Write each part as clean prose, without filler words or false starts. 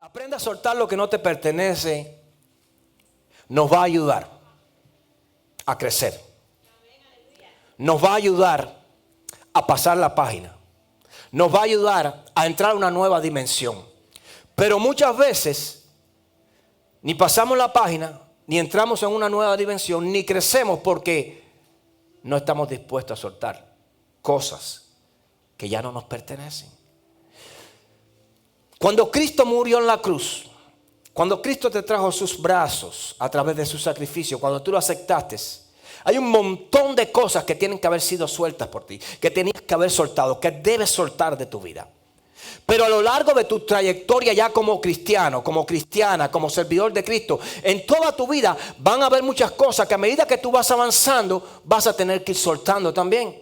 Aprenda a soltar lo que no te pertenece. Nos va a ayudar a crecer. Nos va a ayudar a pasar la página. Nos va a ayudar a entrar a una nueva dimensión. Pero muchas veces ni pasamos la página, ni entramos en una nueva dimensión, ni crecemos porque no estamos dispuestos a soltar cosas que ya no nos pertenecen. Cuando Cristo murió en la cruz, cuando Cristo te trajo sus brazos a través de su sacrificio, cuando tú lo aceptaste, hay un montón de cosas que tienen que haber sido sueltas por ti, que tenías que haber soltado, que debes soltar de tu vida. Pero a lo largo de tu trayectoria ya como cristiano, como cristiana, como servidor de Cristo, en toda tu vida van a haber muchas cosas que a medida que tú vas avanzando, vas a tener que ir soltando también.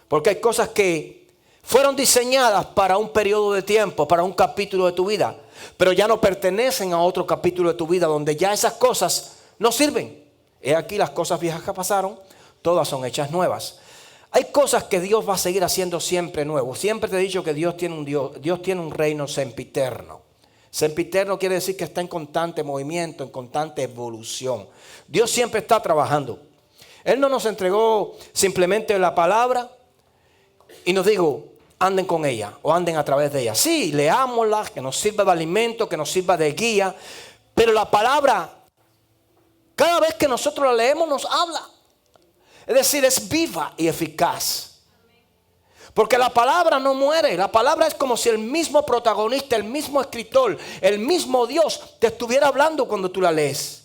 Porque hay cosas que fueron diseñadas para un periodo de tiempo, para un capítulo de tu vida, pero ya no pertenecen a otro capítulo de tu vida donde ya esas cosas no sirven. He aquí las cosas viejas que pasaron, todas son hechas nuevas. Hay cosas que Dios va a seguir haciendo siempre nuevo. Siempre te he dicho que Dios tiene un reino sempiterno. Sempiterno quiere decir que está en constante movimiento, en constante evolución. Dios siempre está trabajando. Él no nos entregó simplemente la palabra y nos dijo, anden con ella o anden a través de ella. Sí, leámosla, que nos sirva de alimento, que nos sirva de guía. Pero la palabra, cada vez que nosotros la leemos, nos habla. Es decir, es viva y eficaz. Porque la palabra no muere. La palabra es como si el mismo protagonista, el mismo escritor, el mismo Dios te estuviera hablando cuando tú la lees.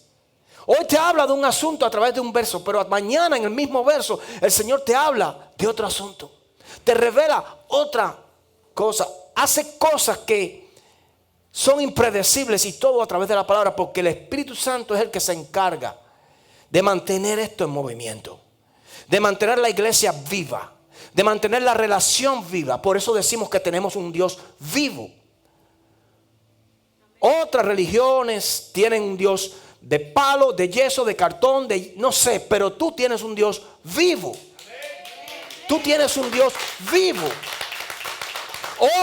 Hoy te habla de un asunto a través de un verso, pero mañana en el mismo verso el Señor te habla de otro asunto. Te revela otra cosa. Hace cosas que son impredecibles y todo a través de la palabra, porque el Espíritu Santo es el que se encarga de mantener esto en movimiento, de mantener la iglesia viva, de mantener la relación viva. Por eso decimos que tenemos un Dios vivo. Otras religiones tienen un Dios de palo, de yeso, de cartón, de no sé, pero tú tienes un Dios vivo. Tú tienes un Dios vivo.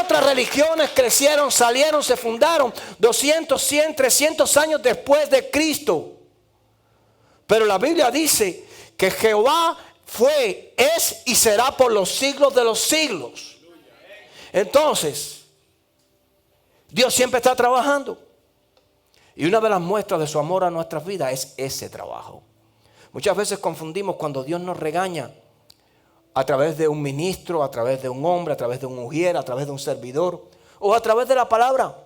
Otras religiones crecieron, salieron, se fundaron 200, 100, 300 años después de Cristo. Pero la Biblia dice que Jehová fue, es y será por los siglos de los siglos. Entonces, Dios siempre está trabajando. Y una de las muestras de su amor a nuestras vidas es ese trabajo. Muchas veces confundimos cuando Dios nos regaña a través de un ministro, a través de un hombre, a través de un mujer, a través de un servidor o a través de la palabra.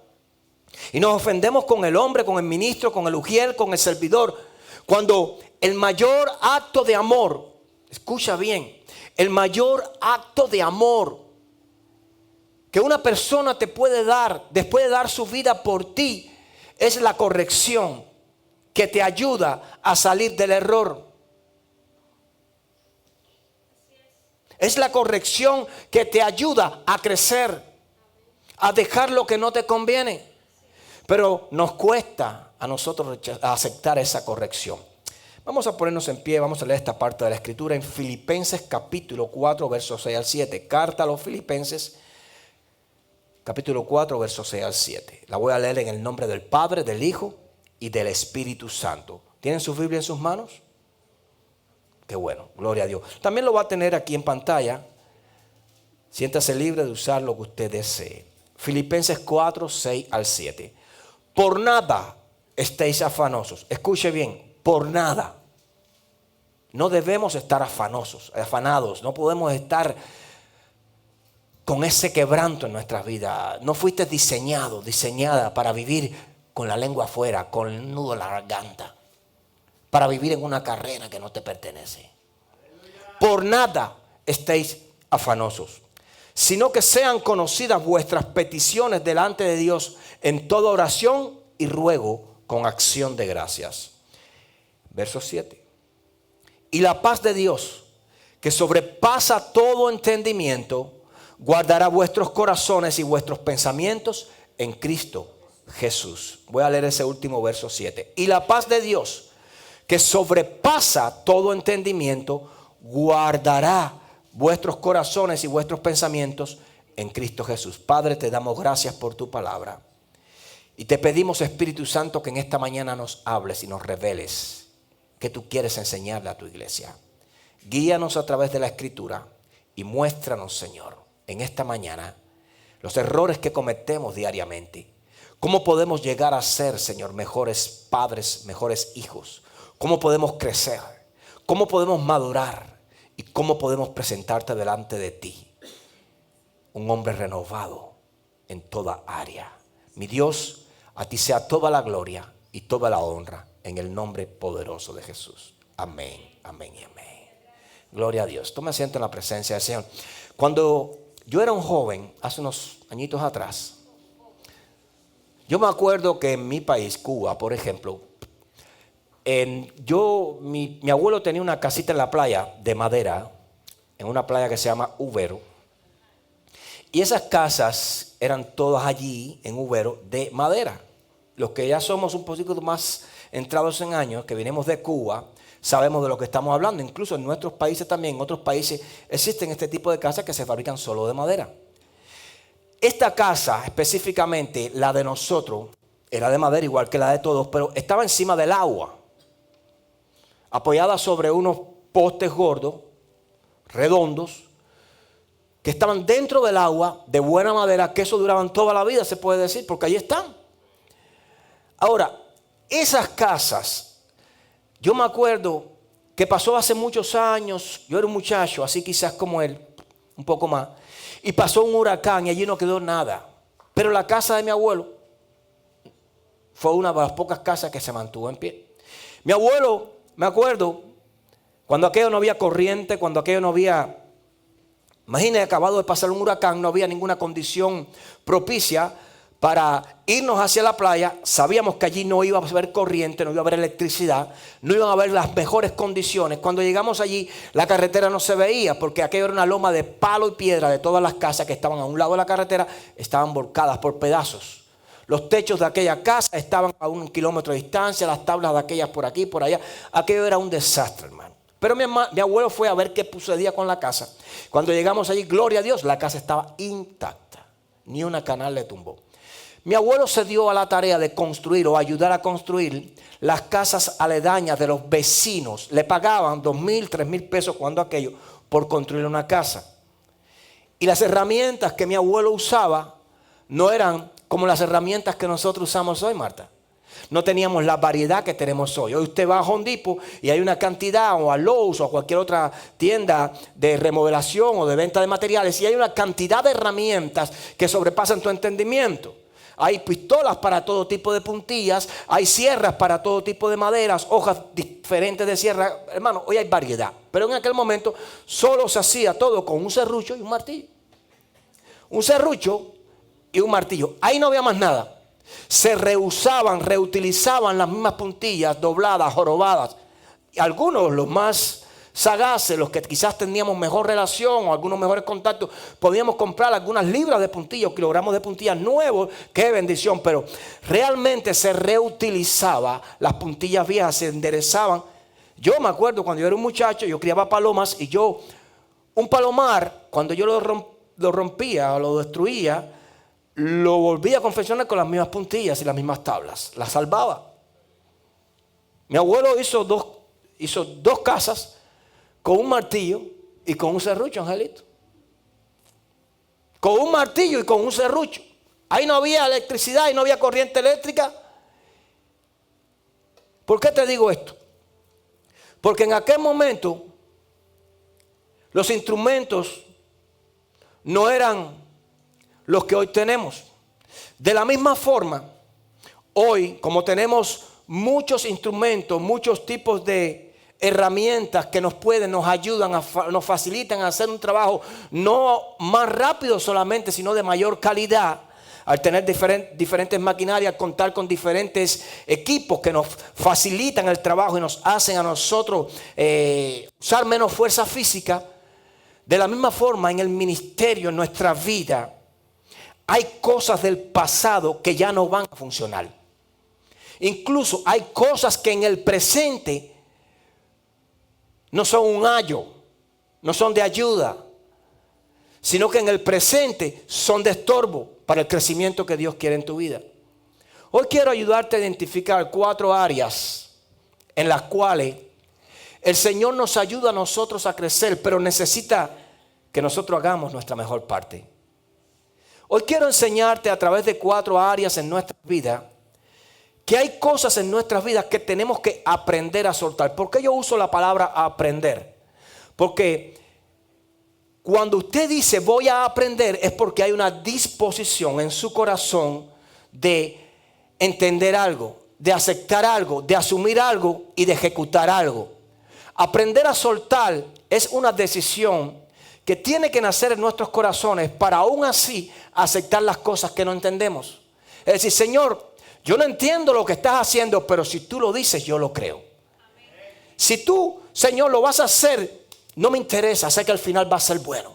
Y nos ofendemos con el hombre, con el ministro, con el ujier, con el servidor. Cuando el mayor acto de amor, escucha bien, el mayor acto de amor que una persona te puede dar después de dar su vida por ti es la corrección que te ayuda a salir del error. Es la corrección que te ayuda a crecer, a dejar lo que no te conviene. Pero nos cuesta a nosotros aceptar esa corrección. Vamos a ponernos en pie, vamos a leer esta parte de la Escritura en Filipenses capítulo 4, versos 6 al 7. Carta a los Filipenses, capítulo 4, versos 6 al 7. La voy a leer en el nombre del Padre, del Hijo y del Espíritu Santo. ¿Tienen su Biblia en sus manos? Qué bueno, gloria a Dios. También lo va a tener aquí en pantalla. Siéntase libre de usar lo que usted desee. Filipenses 4, 6 al 7. Por nada estéis afanosos. Escuche bien, por nada. No debemos estar afanados. No podemos estar con ese quebranto en nuestras vidas. No fuiste diseñada para vivir con la lengua afuera, con el nudo en la garganta, para vivir en una carrera que no te pertenece. Por nada estéis afanosos, sino que sean conocidas vuestras peticiones delante de Dios en toda oración y ruego con acción de gracias. Verso 7. Y la paz de Dios, que sobrepasa todo entendimiento, guardará vuestros corazones y vuestros pensamientos en Cristo Jesús. Voy a leer ese último verso 7. Y la paz de Dios, que sobrepasa todo entendimiento, guardará vuestros corazones y vuestros pensamientos en Cristo Jesús. Padre, te damos gracias por tu palabra. Y te pedimos, Espíritu Santo, que en esta mañana nos hables y nos reveles que tú quieres enseñarle a tu iglesia. Guíanos a través de la Escritura y muéstranos, Señor, en esta mañana los errores que cometemos diariamente. ¿Cómo podemos llegar a ser, Señor, mejores padres, mejores hijos? ¿Cómo podemos crecer? ¿Cómo podemos madurar? ¿Y cómo podemos presentarte delante de ti? Un hombre renovado en toda área. Mi Dios, a ti sea toda la gloria y toda la honra en el nombre poderoso de Jesús. Amén, amén y amén. Gloria a Dios. Tome asiento en la presencia del Señor. Cuando yo era un joven, hace unos añitos atrás, yo me acuerdo que en mi país, Cuba, por ejemplo, mi abuelo tenía una casita en la playa de madera, en una playa que se llama Uvero. Y esas casas eran todas allí en Uvero de madera. Los que ya somos un poquito más entrados en años, que venimos de Cuba, sabemos de lo que estamos hablando. Incluso en nuestros países también, en otros países, existen este tipo de casas que se fabrican solo de madera. Esta casa, específicamente la de nosotros, era de madera igual que la de todos, pero estaba encima del agua, apoyada sobre unos postes gordos, redondos, que estaban dentro del agua, de buena madera, que eso duraban toda la vida, se puede decir, porque allí están. Ahora, esas casas, yo me acuerdo que pasó hace muchos años, yo era un muchacho, así quizás como él, un poco más, y pasó un huracán y allí no quedó nada. Pero la casa de mi abuelo fue una de las pocas casas que se mantuvo en pie. Mi abuelo, me acuerdo, cuando aquello no había corriente, cuando aquello no había... Imagínate, acabado de pasar un huracán, no había ninguna condición propicia para irnos hacia la playa. Sabíamos que allí no iba a haber corriente, no iba a haber electricidad, no iban a haber las mejores condiciones. Cuando llegamos allí, la carretera no se veía porque aquello era una loma de palo y piedra. De todas las casas que estaban a un lado de la carretera estaban volcadas por pedazos. Los techos de aquella casa estaban a 1 kilómetro de distancia, las tablas de aquellas por aquí, por allá. Aquello era un desastre, hermano. Pero mi abuelo fue a ver qué sucedía con la casa. Cuando llegamos allí, gloria a Dios, la casa estaba intacta. Ni una canal le tumbó. Mi abuelo se dio a la tarea de construir o ayudar a construir las casas aledañas de los vecinos. Le pagaban 2,000, 3,000 pesos cuando aquello por construir una casa. Y las herramientas que mi abuelo usaba no eran como las herramientas que nosotros usamos hoy, Marta. No teníamos la variedad que tenemos hoy. Hoy usted va a Home Depot y hay una cantidad, o a Lowe's o a cualquier otra tienda de remodelación o de venta de materiales, y hay una cantidad de herramientas que sobrepasan tu entendimiento. Hay pistolas para todo tipo de puntillas, hay sierras para todo tipo de maderas, hojas diferentes de sierra. Hermano, hoy hay variedad. Pero en aquel momento solo se hacía todo con un serrucho y un martillo. Un serrucho y un martillo. Ahí no había más nada. Se reutilizaban las mismas puntillas dobladas, jorobadas. Y algunos, los más sagaces, los que quizás teníamos mejor relación o algunos mejores contactos, podíamos comprar algunas libras de puntillas o kilogramos de puntillas nuevos. ¡Qué bendición! Pero realmente se reutilizaba las puntillas viejas, se enderezaban. Yo me acuerdo cuando yo era un muchacho, yo criaba palomas y un palomar, cuando yo lo rompía o lo destruía, lo volvía a confeccionar con las mismas puntillas y las mismas tablas. Las salvaba. Mi abuelo hizo dos casas con un martillo y con un serrucho, Angelito. Con un martillo y con un serrucho. Ahí no había electricidad y no había corriente eléctrica. ¿Por qué te digo esto? Porque en aquel momento los instrumentos no eran los que hoy tenemos. De la misma forma, hoy, como tenemos muchos instrumentos, muchos tipos de herramientas que nos ayudan, nos facilitan a hacer un trabajo no más rápido solamente, sino de mayor calidad. Al tener diferentes maquinarias, contar con diferentes equipos que nos facilitan el trabajo y nos hacen a nosotros usar menos fuerza física. De la misma forma, en el ministerio, en nuestra vida, hay cosas del pasado que ya no van a funcionar. Incluso hay cosas que en el presente no son un ayo, no son de ayuda, sino que en el presente son de estorbo para el crecimiento que Dios quiere en tu vida. Hoy quiero ayudarte a identificar 4 áreas en las cuales el Señor nos ayuda a nosotros a crecer, pero necesita que nosotros hagamos nuestra mejor parte. Hoy quiero enseñarte a través de 4 áreas en nuestra vida que hay cosas en nuestras vidas que tenemos que aprender a soltar. ¿Por qué yo uso la palabra aprender? Porque cuando usted dice voy a aprender es porque hay una disposición en su corazón de entender algo, de aceptar algo, de asumir algo y de ejecutar algo. Aprender a soltar es una decisión que tiene que nacer en nuestros corazones para aún así aceptar las cosas que no entendemos. Es decir, Señor, yo no entiendo lo que estás haciendo, pero si tú lo dices, yo lo creo. Amén. Si tú, Señor, lo vas a hacer, no me interesa, sé que al final va a ser bueno.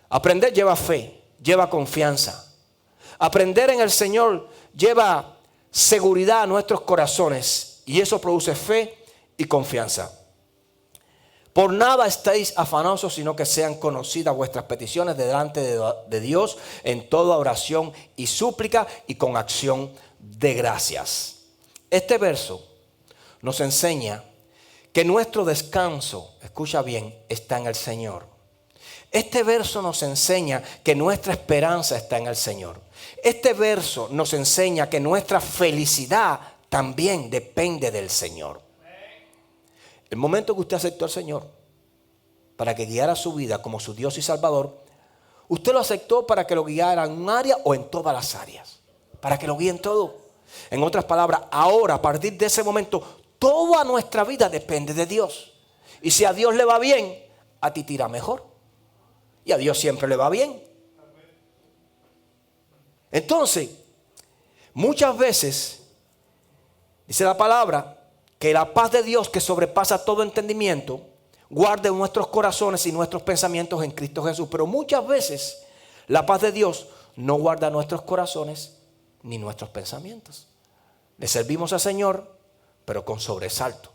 Aprender lleva fe, lleva confianza. Aprender en el Señor lleva seguridad a nuestros corazones y eso produce fe y confianza. Por nada estéis afanosos, sino que sean conocidas vuestras peticiones delante de Dios en toda oración y súplica y con acción de gracias. Este verso nos enseña que nuestro descanso, escucha bien, está en el Señor. Este verso nos enseña que nuestra esperanza está en el Señor. Este verso nos enseña que nuestra felicidad también depende del Señor. El momento que usted aceptó al Señor para que guiara su vida como su Dios y Salvador, usted lo aceptó para que lo guiara en un área o en todas las áreas. Para que lo guíe en todo. En otras palabras, ahora, a partir de ese momento, toda nuestra vida depende de Dios. Y si a Dios le va bien, a ti te irá mejor. Y a Dios siempre le va bien. Entonces, muchas veces, dice la palabra, que la paz de Dios que sobrepasa todo entendimiento, guarde nuestros corazones y nuestros pensamientos en Cristo Jesús. Pero muchas veces la paz de Dios no guarda nuestros corazones ni nuestros pensamientos. Le servimos al Señor, pero con sobresalto.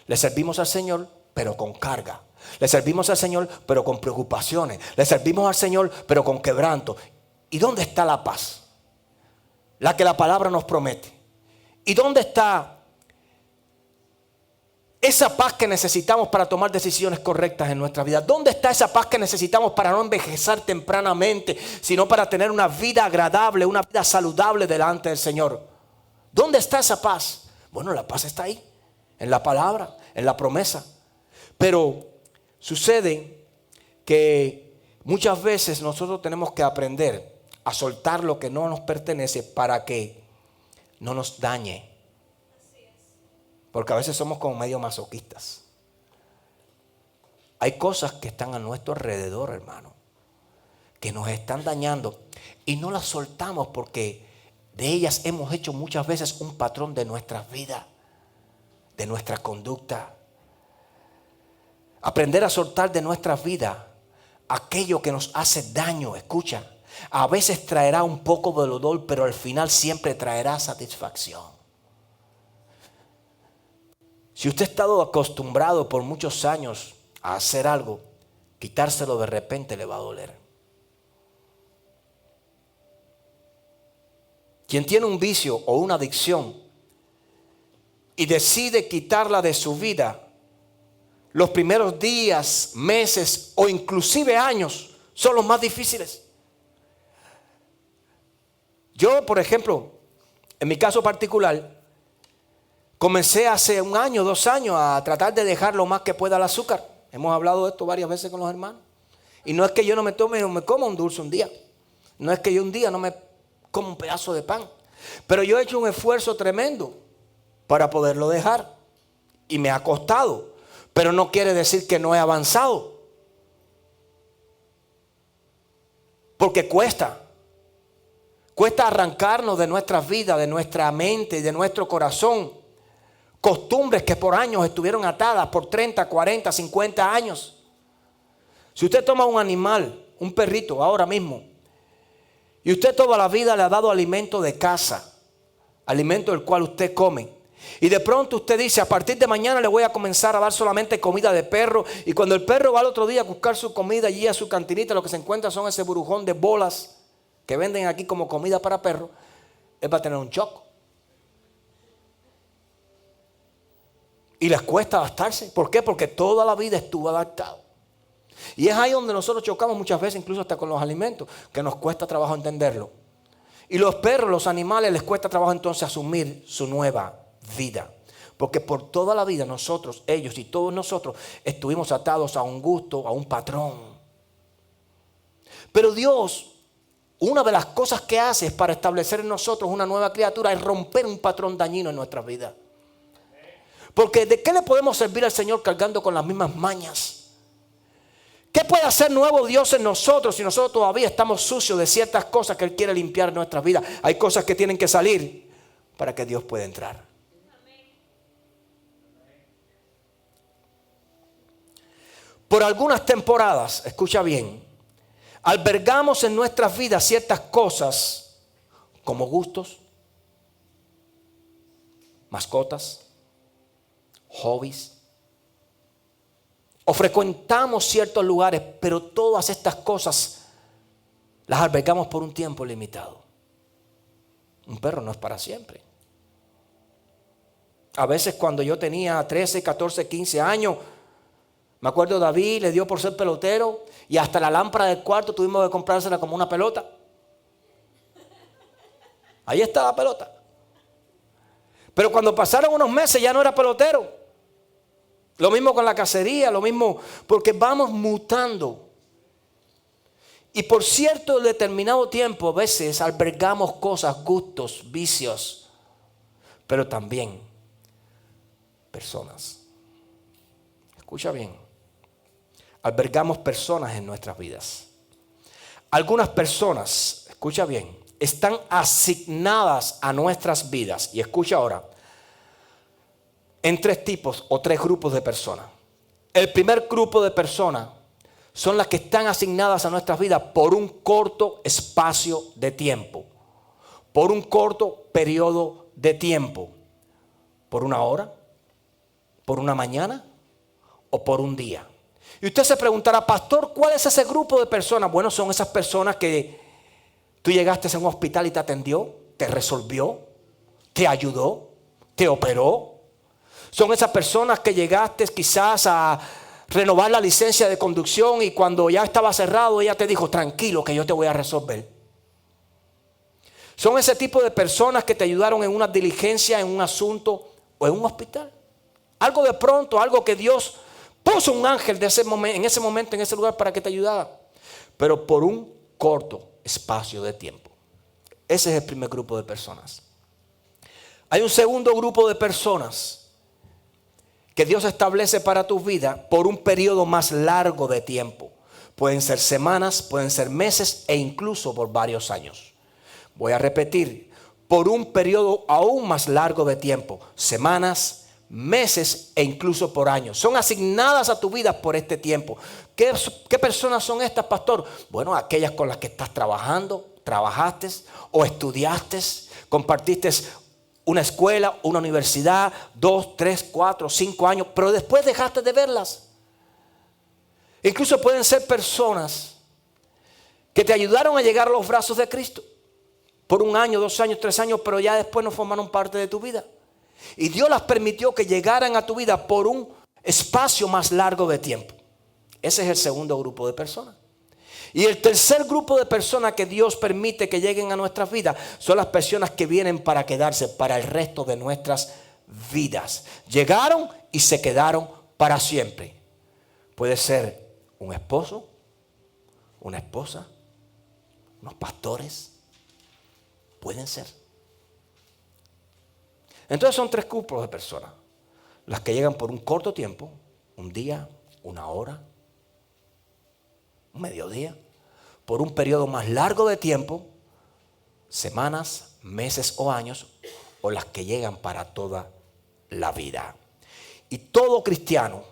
Le servimos al Señor, pero con carga. Le servimos al Señor, pero con preocupaciones. Le servimos al Señor, pero con quebranto. ¿Y dónde está la paz? La que la palabra nos promete. ¿Y dónde está esa paz que necesitamos para tomar decisiones correctas en nuestra vida? ¿Dónde está esa paz que necesitamos para no envejecer tempranamente, sino para tener una vida agradable, una vida saludable delante del Señor? ¿Dónde está esa paz? Bueno, la paz está ahí, en la palabra, en la promesa. Pero sucede que muchas veces nosotros tenemos que aprender a soltar lo que no nos pertenece para que no nos dañe. Porque a veces somos como medio masoquistas. Hay cosas que están a nuestro alrededor, hermano, que nos están dañando y no las soltamos porque de ellas hemos hecho muchas veces un patrón de nuestras vidas, de nuestra conducta. Aprender a soltar de nuestras vidas aquello que nos hace daño, escucha, a veces traerá un poco de dolor, pero al final siempre traerá satisfacción. Si usted ha estado acostumbrado por muchos años a hacer algo, quitárselo de repente le va a doler. Quien tiene un vicio o una adicción y decide quitarla de su vida, los primeros días, meses o inclusive años son los más difíciles. Yo, por ejemplo, en mi caso particular, comencé hace 1 año, 2 años a tratar de dejar lo más que pueda el azúcar. Hemos hablado de esto varias veces con los hermanos. Y no es que yo no me tome o me coma un dulce un día. No es que yo un día no me coma un pedazo de pan. Pero yo he hecho un esfuerzo tremendo para poderlo dejar. Y me ha costado. Pero no quiere decir que no he avanzado. Porque cuesta. Cuesta arrancarnos de nuestras vidas, de nuestra mente y de nuestro corazón costumbres que por años estuvieron atadas, por 30, 40, 50 años. Si usted toma un animal, un perrito ahora mismo, y usted toda la vida le ha dado alimento de casa, alimento del cual usted come, y de pronto usted dice, a partir de mañana le voy a comenzar a dar solamente comida de perro, y cuando el perro va al otro día a buscar su comida allí a su cantinita, lo que se encuentra son ese burujón de bolas que venden aquí como comida para perro. él va a tener un shock. Y les cuesta adaptarse. ¿Por qué? Porque toda la vida estuvo adaptado. Y es ahí donde nosotros chocamos muchas veces, incluso hasta con los alimentos, que nos cuesta trabajo entenderlo. Y los perros, los animales, les cuesta trabajo entonces asumir su nueva vida. Porque por toda la vida nosotros, ellos y todos nosotros estuvimos atados a un gusto, a un patrón. Pero Dios, una de las cosas que hace es para establecer en nosotros una nueva criatura, es romper un patrón dañino en nuestra vida. Porque ¿de qué le podemos servir al Señor cargando con las mismas mañas? ¿Qué puede hacer nuevo Dios en nosotros si nosotros todavía estamos sucios de ciertas cosas que Él quiere limpiar en nuestras vidas? Hay cosas que tienen que salir para que Dios pueda entrar. Por algunas temporadas, escucha bien, albergamos en nuestras vidas ciertas cosas como gustos, mascotas, hobbies, o frecuentamos ciertos lugares, pero todas estas cosas las albergamos por un tiempo limitado. Un perro no es para siempre. A veces cuando yo tenía 13, 14, 15 años, me acuerdo David le dio por ser pelotero y hasta la lámpara del cuarto tuvimos que comprársela como una pelota. Ahí está la pelota. Pero cuando pasaron unos meses ya no era pelotero. Lo mismo con la cacería, lo mismo, porque vamos mutando. Y por cierto determinado tiempo a veces albergamos cosas, gustos, vicios, pero también personas. Escucha bien, albergamos personas en nuestras vidas. Algunas personas, escucha bien, están asignadas a nuestras vidas. Y escucha ahora, en tres tipos o tres grupos de personas. El primer grupo de personas son las que están asignadas a nuestras vidas por un corto espacio de tiempo, por un corto periodo de tiempo, por una hora, por una mañana o por un día. Y usted se preguntará, pastor, ¿cuál es ese grupo de personas? Bueno, son esas personas que tú llegaste a un hospital y te atendió, te resolvió, te ayudó, te operó. Son esas personas que llegaste quizás a renovar la licencia de conducción y cuando ya estaba cerrado ella te dijo, tranquilo que yo te voy a resolver. Son ese tipo de personas que te ayudaron en una diligencia, en un asunto o en un hospital. Algo de pronto, algo que Dios puso un ángel en ese momento, en ese lugar para que te ayudara. Pero por un corto espacio de tiempo. Ese es el primer grupo de personas. Hay un segundo grupo de personas que Dios establece para tu vida por un periodo más largo de tiempo. Pueden ser semanas, pueden ser meses e incluso por varios años. Voy a repetir, por un periodo aún más largo de tiempo, semanas, meses e incluso por años. Son asignadas a tu vida por este tiempo. ¿Qué personas son estas, pastor? Bueno, aquellas con las que estás trabajando, trabajaste o estudiaste, compartiste una escuela, una universidad, 2, 3, 4, 5 años, pero después dejaste de verlas. Incluso pueden ser personas que te ayudaron a llegar a los brazos de Cristo por 1 año, 2 años, 3 años, pero ya después no formaron parte de tu vida. Y Dios las permitió que llegaran a tu vida por un espacio más largo de tiempo. Ese es el segundo grupo de personas. Y el tercer grupo de personas que Dios permite que lleguen a nuestras vidas son las personas que vienen para quedarse para el resto de nuestras vidas. Llegaron y se quedaron para siempre. Puede ser un esposo, una esposa, unos pastores. Pueden ser. Entonces son tres grupos de personas. Las que llegan por un corto tiempo, un día, 1 hora, un mediodía, por un periodo más largo de tiempo, semanas, meses o años, o las que llegan para toda la vida. Y todo cristiano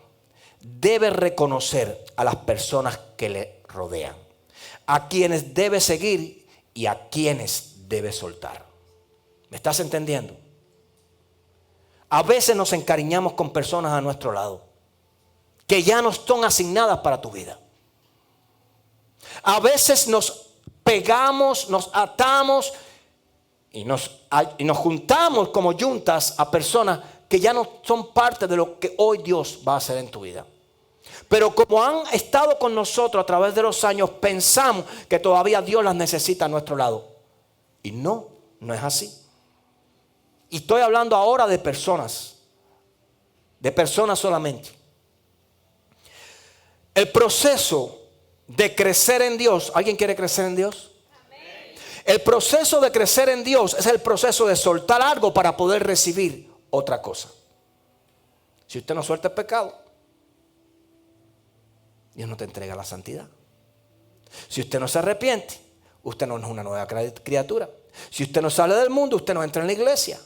debe reconocer a las personas que le rodean, a quienes debe seguir y a quienes debe soltar. ¿Me estás entendiendo? A veces nos encariñamos con personas a nuestro lado que ya no son asignadas para tu vida. A veces nos pegamos, nos atamos y nos juntamos como juntas a personas que ya no son parte de lo que hoy Dios va a hacer en tu vida. Pero como han estado con nosotros a través de los años, pensamos que todavía Dios las necesita a nuestro lado. Y no es así. Y estoy hablando ahora de personas solamente. El proceso de crecer en Dios, ¿alguien quiere crecer en Dios? Amén. El proceso de crecer en Dios es el proceso de soltar algo para poder recibir otra cosa. Si usted no suelta el pecado, Dios no te entrega la santidad. Si usted no se arrepiente, usted no es una nueva criatura. Si usted no sale del mundo, usted no entra en la iglesia.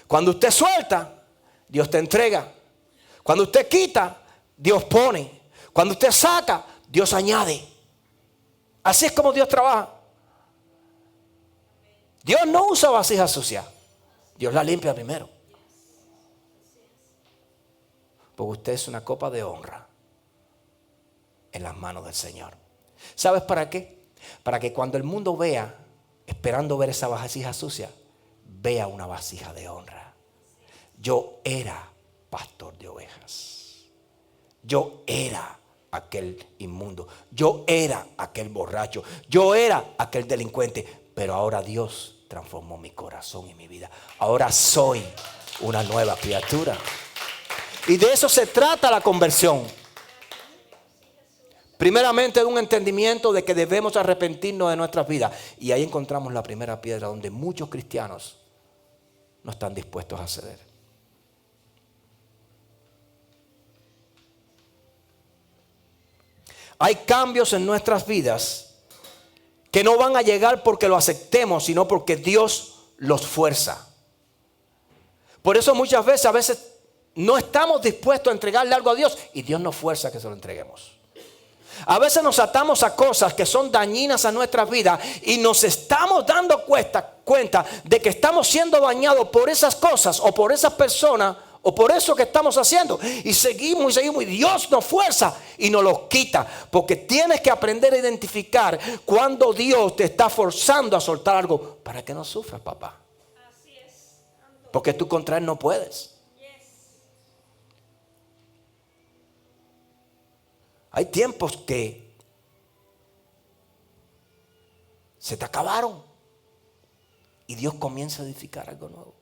Cuando usted suelta, Dios te entrega. Cuando usted quita, Dios pone. Cuando usted saca, Dios añade. Así es como Dios trabaja. Dios no usa vasijas sucias. Dios la limpia primero. Porque usted es una copa de honra en las manos del Señor. ¿Sabes para qué? Para que cuando el mundo vea, esperando ver esa vasija sucia, vea una vasija de honra. Yo era pastor de ovejas. Yo era aquel inmundo. Yo era aquel borracho. Yo era aquel delincuente. Pero ahora Dios transformó mi corazón y mi vida. Ahora soy una nueva criatura. Y de eso se trata la conversión. Primeramente de un entendimiento de que debemos arrepentirnos de nuestras vidas. Y ahí encontramos la primera piedra donde muchos cristianos no están dispuestos a ceder. Hay cambios en nuestras vidas que no van a llegar porque lo aceptemos, sino porque Dios los fuerza. Por eso muchas veces, a veces no estamos dispuestos a entregarle algo a Dios y Dios nos fuerza a que se lo entreguemos. A veces nos atamos a cosas que son dañinas a nuestras vidas y nos estamos dando cuenta de que estamos siendo dañados por esas cosas o por esas personas o por eso que estamos haciendo. Y seguimos y Dios nos fuerza y nos los quita. Porque tienes que aprender a identificar cuando Dios te está forzando a soltar algo para que no sufras, papá. Así es. Porque tú contra Él no puedes. Hay tiempos que se te acabaron y Dios comienza a edificar algo nuevo.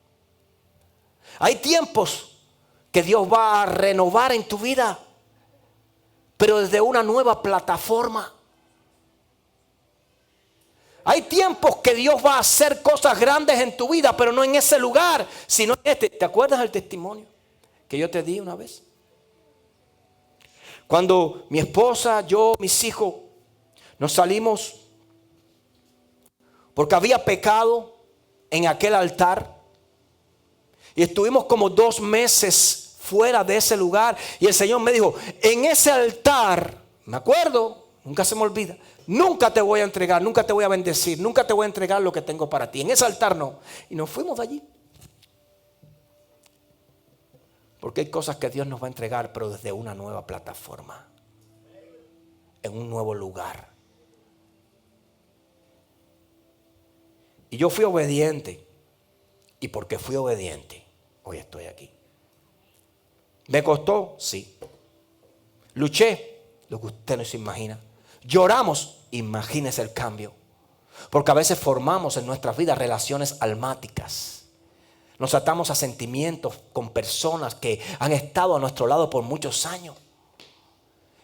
Hay tiempos que Dios va a renovar en tu vida, pero desde una nueva plataforma. Hay tiempos que Dios va a hacer cosas grandes en tu vida, pero no en ese lugar, sino en este. ¿Te acuerdas del testimonio que yo te di una vez? Cuando mi esposa, yo, mis hijos, nos salimos porque había pecado en aquel altar. Y estuvimos como 2 meses fuera de ese lugar. Y el Señor me dijo, en ese altar, me acuerdo, nunca se me olvida, nunca te voy a entregar, nunca te voy a bendecir, nunca te voy a entregar lo que tengo para ti. En ese altar no. Y nos fuimos de allí. Porque hay cosas que Dios nos va a entregar, pero desde una nueva plataforma, en un nuevo lugar. Y yo fui obediente. Y porque fui obediente, hoy estoy aquí. ¿Me costó? Sí. Luché, lo que usted no se imagina. Lloramos, imagínese el cambio. Porque a veces formamos en nuestras vidas relaciones almáticas. Nos atamos a sentimientos con personas que han estado a nuestro lado por muchos años.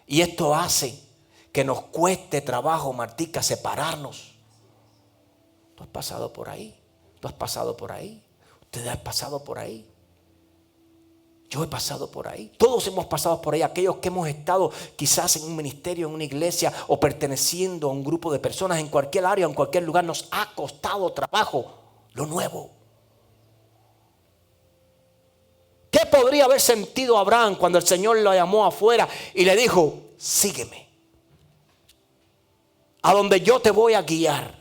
Y esto hace que nos cueste trabajo, Martica, separarnos. Tú has pasado por ahí. Tú has pasado por ahí. Ustedes han pasado por ahí. Yo he pasado por ahí. Todos hemos pasado por ahí. Aquellos que hemos estado quizás en un ministerio, en una iglesia o perteneciendo a un grupo de personas en cualquier área, en cualquier lugar, nos ha costado trabajo lo nuevo. ¿Qué podría haber sentido Abraham cuando el Señor lo llamó afuera y le dijo, sígueme? A donde yo te voy a guiar.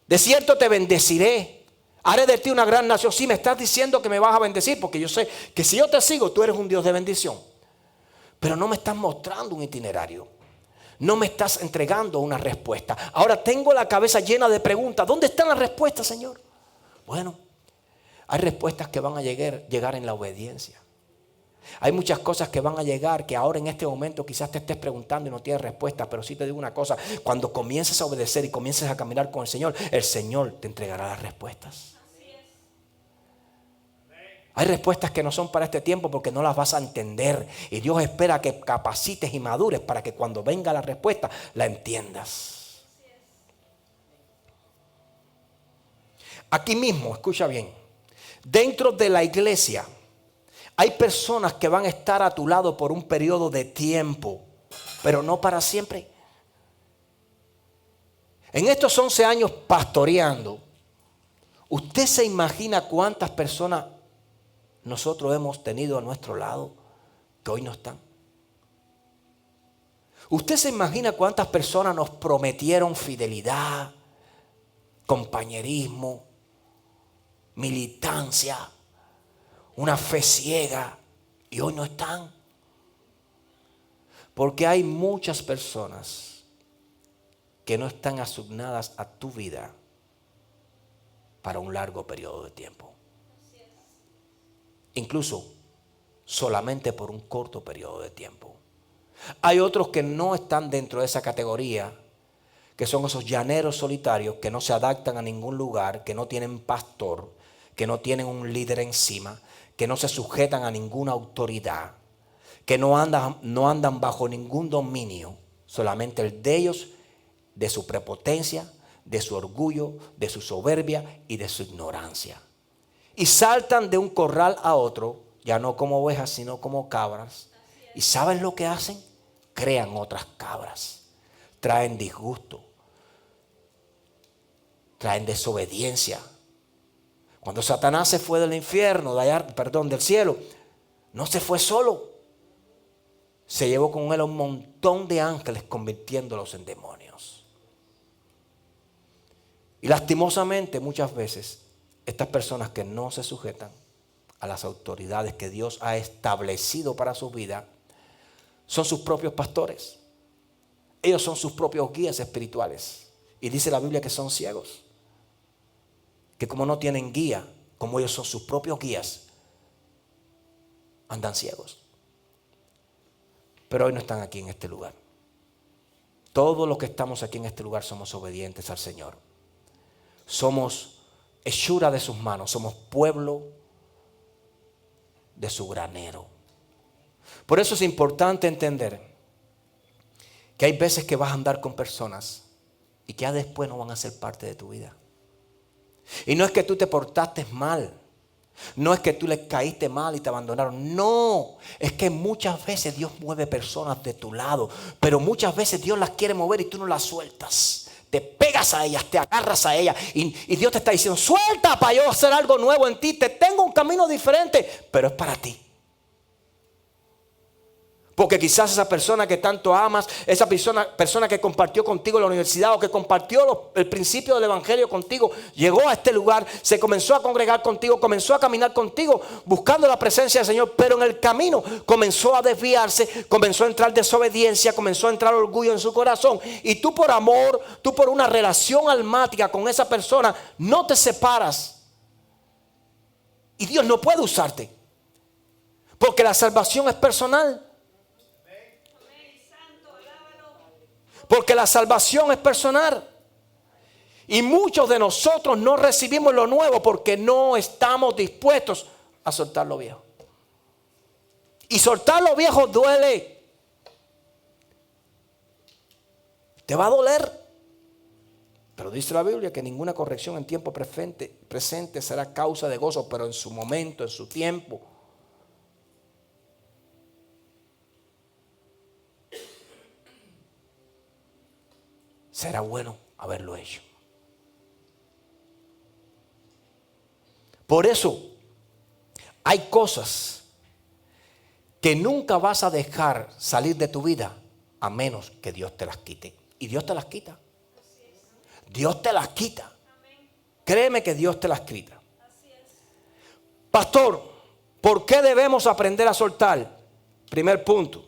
De cierto te bendeciré. Haré de ti una gran nación. Sí, me estás diciendo que me vas a bendecir, porque yo sé que si yo te sigo, tú eres un Dios de bendición. Pero no me estás mostrando un itinerario. no me estás entregando una respuesta. Ahora tengo la cabeza llena de preguntas. ¿Dónde están las respuestas, Señor? Bueno, hay respuestas que van a llegar en la obediencia. Hay muchas cosas que van a llegar que ahora en este momento quizás te estés preguntando y no tienes respuesta. Pero sí te digo una cosa, cuando comiences a obedecer y comiences a caminar con el Señor te entregará las respuestas. Hay respuestas que no son para este tiempo porque no las vas a entender. Y Dios espera que capacites y madures para que cuando venga la respuesta la entiendas. Aquí mismo, escucha bien, dentro de la iglesia hay personas que van a estar a tu lado por un periodo de tiempo, pero no para siempre. En estos 11 años pastoreando, ¿usted se imagina cuántas personas nosotros hemos tenido a nuestro lado que hoy no están? ¿Usted se imagina cuántas personas nos prometieron fidelidad, compañerismo, militancia, una fe ciega y hoy no están? Porque hay muchas personas que no están asignadas a tu vida para un largo periodo de tiempo. Incluso solamente por un corto periodo de tiempo. Hay otros que no están dentro de esa categoría, que son esos llaneros solitarios que no se adaptan a ningún lugar, que no tienen pastor, que no tienen un líder encima, que no se sujetan a ninguna autoridad, que no andan bajo ningún dominio, solamente el de ellos, de su prepotencia, de su orgullo, de su soberbia y de su ignorancia. Y saltan de un corral a otro, ya no como ovejas, sino como cabras. ¿Y saben lo que hacen? Crean otras cabras. Traen disgusto. Traen desobediencia. Cuando Satanás se fue del infierno, del cielo, no se fue solo. Se llevó con él a un montón de ángeles, convirtiéndolos en demonios. Y lastimosamente muchas veces estas personas que no se sujetan a las autoridades que Dios ha establecido para su vida son sus propios pastores. Ellos son sus propios guías espirituales. Y dice la Biblia que son ciegos. Que como no tienen guía, como ellos son sus propios guías, andan ciegos. Pero hoy no están aquí en este lugar. Todos los que estamos aquí en este lugar somos obedientes al Señor. Somos hechura de sus manos, somos pueblo de su granero. Por eso es importante entender que hay veces que vas a andar con personas y que ya después no van a ser parte de tu vida. Y no es que tú te portaste mal, no es que tú les caíste mal y te abandonaron, no, es que muchas veces Dios mueve personas de tu lado, pero muchas veces Dios las quiere mover y tú no las sueltas. Te pegas a ellas, te agarras a ellas y Dios te está diciendo, suelta para yo hacer algo nuevo en ti. Te tengo un camino diferente, pero es para ti. Porque quizás esa persona que tanto amas, esa persona que compartió contigo en la universidad o que compartió el principio del evangelio contigo, llegó a este lugar, se comenzó a congregar contigo, comenzó a caminar contigo buscando la presencia del Señor, pero en el camino comenzó a desviarse, comenzó a entrar desobediencia, comenzó a entrar orgullo en su corazón. Y tú por amor, tú por una relación almática con esa persona, no te separas. Y Dios no puede usarte. Porque la salvación es personal. Porque la salvación es personal. Y muchos de nosotros no recibimos lo nuevo porque no estamos dispuestos a soltar lo viejo. Y soltar lo viejo duele. Te va a doler. Pero dice la Biblia que ninguna corrección en tiempo presente será causa de gozo, pero en su momento, en su tiempo. Será bueno haberlo hecho. Por eso hay cosas que nunca vas a dejar salir de tu vida a menos que Dios te las quite. Y Dios te las quita. Dios te las quita. Créeme que Dios te las quita. Pastor, ¿por qué debemos aprender a soltar? Primer punto.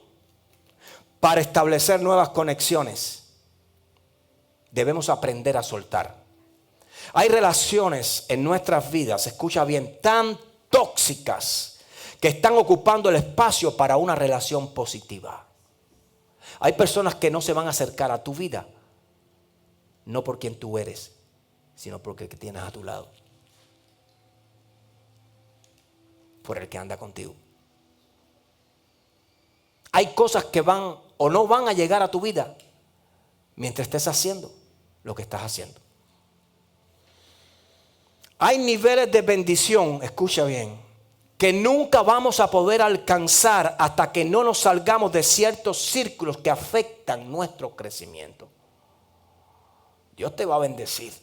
para establecer nuevas conexiones, debemos aprender a soltar. Hay relaciones en nuestras vidas, escucha bien, tan tóxicas que están ocupando el espacio para una relación positiva. Hay personas que no se van a acercar a tu vida, no por quien tú eres, sino por el que tienes a tu lado, por el que anda contigo. Hay cosas que van o no van a llegar a tu vida mientras estés haciendo lo que estás haciendo. Hay niveles de bendición, escucha bien, que nunca vamos a poder alcanzar hasta que no nos salgamos de ciertos círculos que afectan nuestro crecimiento. Dios te va a bendecir,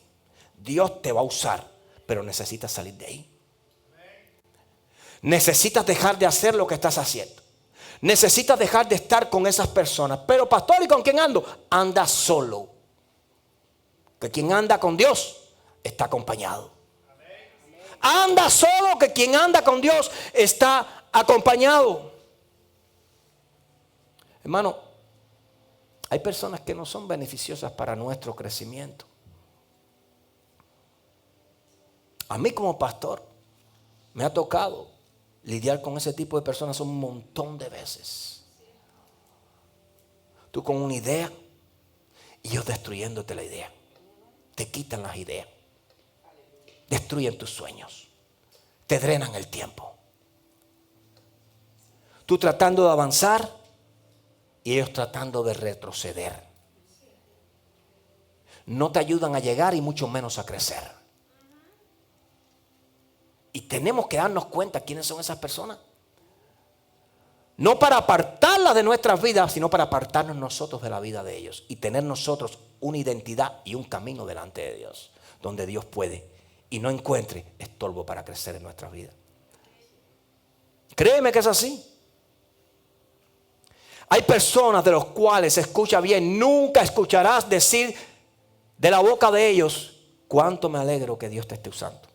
Dios te va a usar, pero necesitas salir de ahí. Necesitas dejar de hacer lo que estás haciendo. Necesitas dejar de estar con esas personas. Pero pastor, ¿y con quién ando? Anda solo. Que quien anda con Dios está acompañado. Anda solo, que quien anda con Dios está acompañado. Hermano, hay personas que no son beneficiosas para nuestro crecimiento. A mí como pastor me ha tocado lidiar con ese tipo de personas un montón de veces. Tú con una idea y ellos destruyéndote la idea. Te quitan las ideas. Destruyen tus sueños. Te drenan el tiempo. Tú tratando de avanzar y ellos tratando de retroceder. No te ayudan a llegar y mucho menos a crecer. Y tenemos que darnos cuenta quiénes son esas personas. No para apartarlas de nuestras vidas, sino para apartarnos nosotros de la vida de ellos. Y tener nosotros una identidad y un camino delante de Dios. Donde Dios puede y no encuentre estorbo para crecer en nuestras vidas. Créeme que es así. Hay personas de los cuales, escucha bien, nunca escucharás decir de la boca de ellos: cuánto me alegro que Dios te esté usando.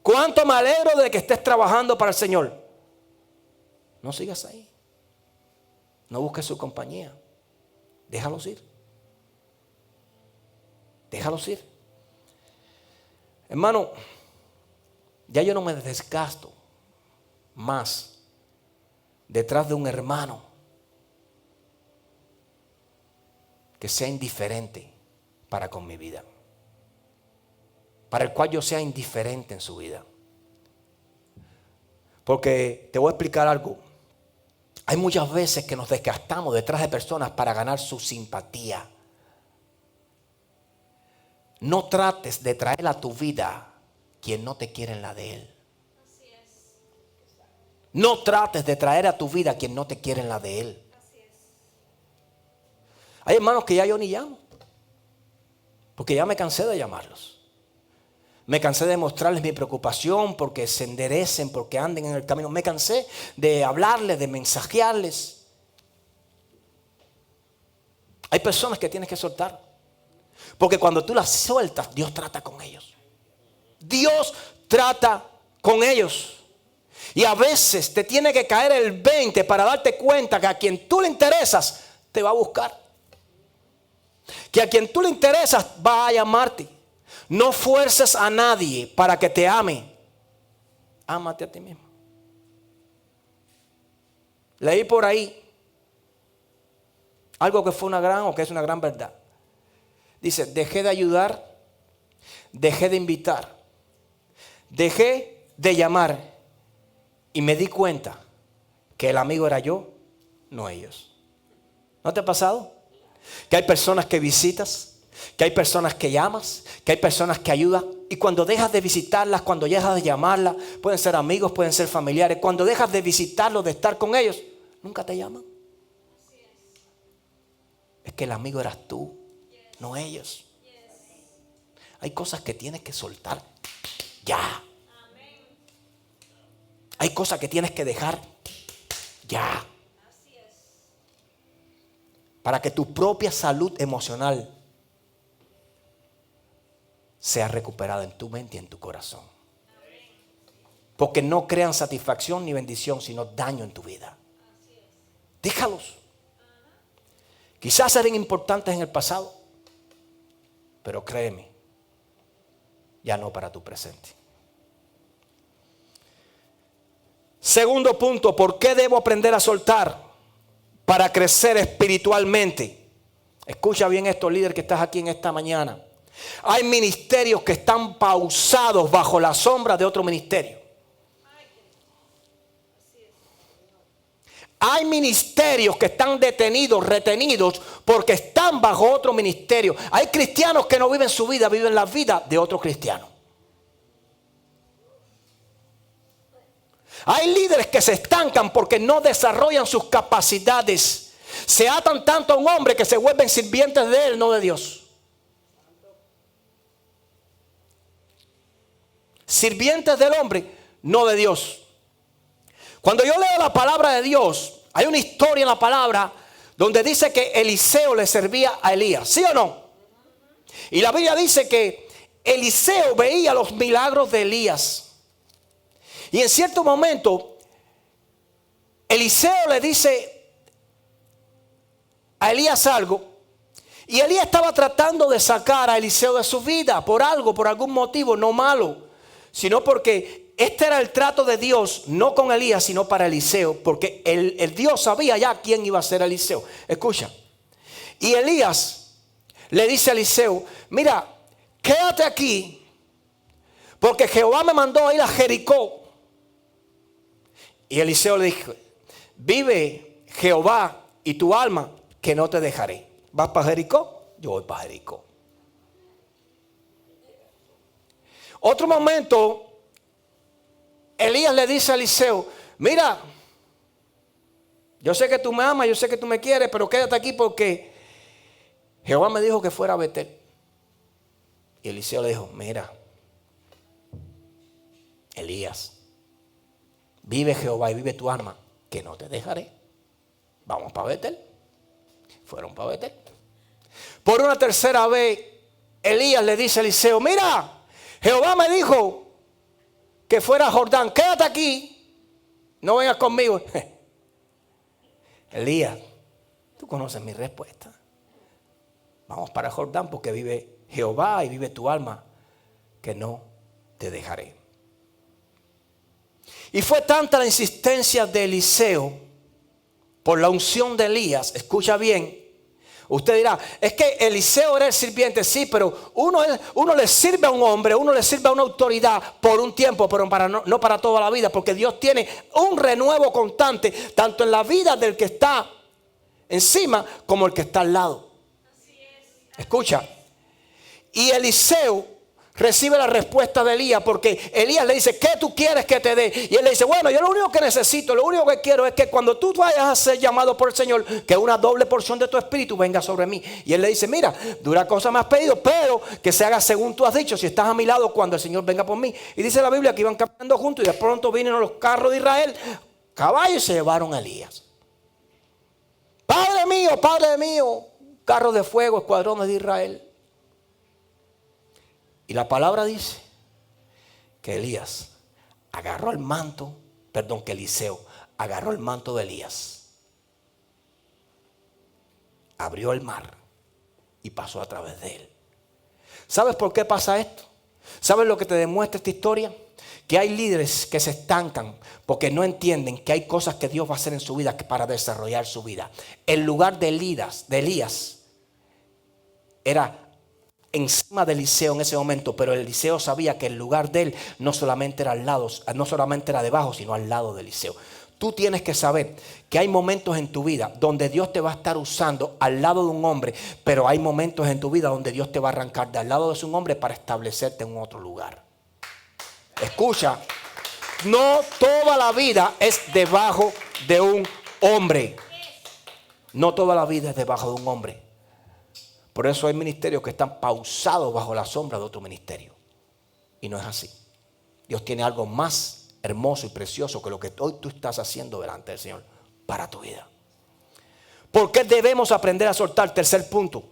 Cuánto me alegro de que estés trabajando para el Señor. No sigas ahí. No busques su compañía. Déjalos ir. Déjalos ir. Hermano, ya yo no me desgasto más detrás de un hermano que sea indiferente para con mi vida, para el cual yo sea indiferente en su vida. Porque te voy a explicar algo. Hay muchas veces que nos desgastamos detrás de personas para ganar su simpatía. No trates de traer a tu vida quien no te quiere en la de él. No trates de traer a tu vida quien no te quiere en la de él. Hay hermanos que ya yo ni llamo, porque ya me cansé de llamarlos. Me cansé de mostrarles mi preocupación porque se enderecen, porque anden en el camino. Me cansé de hablarles, de mensajearles. Hay personas que tienes que soltar, porque cuando tú las sueltas, Dios trata con ellos. Dios trata con ellos. Y a veces te tiene que caer el 20 para darte cuenta que a quien tú le interesas te va a buscar. Que a quien tú le interesas va a llamarte. No fuerces a nadie para que te ame. Ámate a ti mismo. Leí por ahí algo que fue una gran o que es una gran verdad. Dice: dejé de ayudar, dejé de invitar, dejé de llamar y me di cuenta que el amigo era yo, no ellos. ¿No te ha pasado? Que hay personas que visitas, que hay personas que llamas, que hay personas que ayudas, y cuando dejas de visitarlas, cuando dejas de llamarlas, pueden ser amigos, pueden ser familiares, cuando dejas de visitarlos, de estar con ellos, nunca te llaman. Es que el amigo eras tú, no ellos. Hay cosas que tienes que soltar ya. Hay cosas que tienes que dejar ya. Para que tu propia salud emocional sea recuperada en tu mente y en tu corazón. porque no crean satisfacción ni bendición, sino daño en tu vida. Déjalos. Quizás eran importantes en el pasado, pero créeme, ya no para tu presente. Segundo punto, ¿por qué debo aprender a soltar para crecer espiritualmente? Escucha bien esto, líder que estás aquí en esta mañana. Hay ministerios que están pausados bajo la sombra de otro ministerio. Hay ministerios que están detenidos, retenidos, porque están bajo otro ministerio. Hay cristianos que no viven su vida, viven la vida de otro cristiano. Hay líderes que se estancan porque no desarrollan sus capacidades. Se atan tanto a un hombre que se vuelven sirvientes de él, no de Dios. Sirvientes del hombre, no de Dios. Cuando yo leo la palabra de Dios, hay una historia en la palabra donde dice que Eliseo le servía a Elías. ¿Sí o no? Y la Biblia dice que Eliseo veía los milagros de Elías. Y en cierto momento, Eliseo le dice a Elías algo. Y Elías estaba tratando de sacar a Eliseo de su vida por algo, por algún motivo, no malo, sino porque este era el trato de Dios, no con Elías, sino para Eliseo, porque el Dios sabía ya quién iba a ser Eliseo. Escucha. Y Elías le dice a Eliseo, mira, quédate aquí, porque Jehová me mandó a ir a Jericó. Y Eliseo le dijo, vive Jehová y tu alma, que no te dejaré. ¿Vas para Jericó? Yo voy para Jericó. Otro momento, Elías le dice a Eliseo, mira, yo sé que tú me amas, yo sé que tú me quieres, pero quédate aquí porque Jehová me dijo que fuera a Betel. Y Eliseo le dijo, mira, Elías, vive Jehová y vive tu alma, que no te dejaré. Vamos para Betel. Fueron para Betel. Por una tercera vez, Elías le dice a Eliseo, mira, Jehová me dijo que fuera a Jordán, quédate aquí, no vengas conmigo. Elías, tú conoces mi respuesta. Vamos para Jordán porque vive Jehová y vive tu alma, que no te dejaré. Y fue tanta la insistencia de Eliseo por la unción de Elías. Escucha bien. Usted dirá, es que Eliseo era el sirviente. Sí, pero uno le sirve a un hombre, uno le sirve a una autoridad por un tiempo, pero no para toda la vida. Porque Dios tiene un renuevo constante, tanto en la vida del que está encima como el que está al lado. Escucha. Y Eliseo recibe la respuesta de Elías, porque Elías le dice, ¿qué tú quieres que te dé? Y él le dice, bueno, yo lo único que necesito, lo único que quiero es que cuando tú vayas a ser llamado por el Señor, que una doble porción de tu espíritu venga sobre mí. Y él le dice, mira, dura cosa me has pedido, pero que se haga según tú has dicho, si estás a mi lado cuando el Señor venga por mí. Y dice la Biblia que iban caminando juntos y de pronto vinieron los carros de Israel, caballos, y se llevaron a Elías. Padre mío, carros de fuego, escuadrones de Israel. Y la palabra dice que Eliseo agarró el manto de Elías, abrió el mar y pasó a través de él. ¿Sabes por qué pasa esto? ¿Sabes lo que te demuestra esta historia? Que hay líderes que se estancan porque no entienden que hay cosas que Dios va a hacer en su vida para desarrollar su vida. El lugar de Elías era encima de Eliseo en ese momento, pero Eliseo sabía que el lugar de él no solamente era al lado, no solamente era debajo, sino al lado de Eliseo. Tú tienes que saber que hay momentos en tu vida donde Dios te va a estar usando al lado de un hombre, pero hay momentos en tu vida donde Dios te va a arrancar de al lado de un hombre para establecerte en otro lugar. Escucha, no toda la vida es debajo de un hombre. No toda la vida es debajo de un hombre. Por eso hay ministerios que están pausados bajo la sombra de otro ministerio. Y no es así. Dios tiene algo más hermoso y precioso que lo que hoy tú estás haciendo delante del Señor para tu vida. ¿Por qué debemos aprender a soltar? Tercer punto.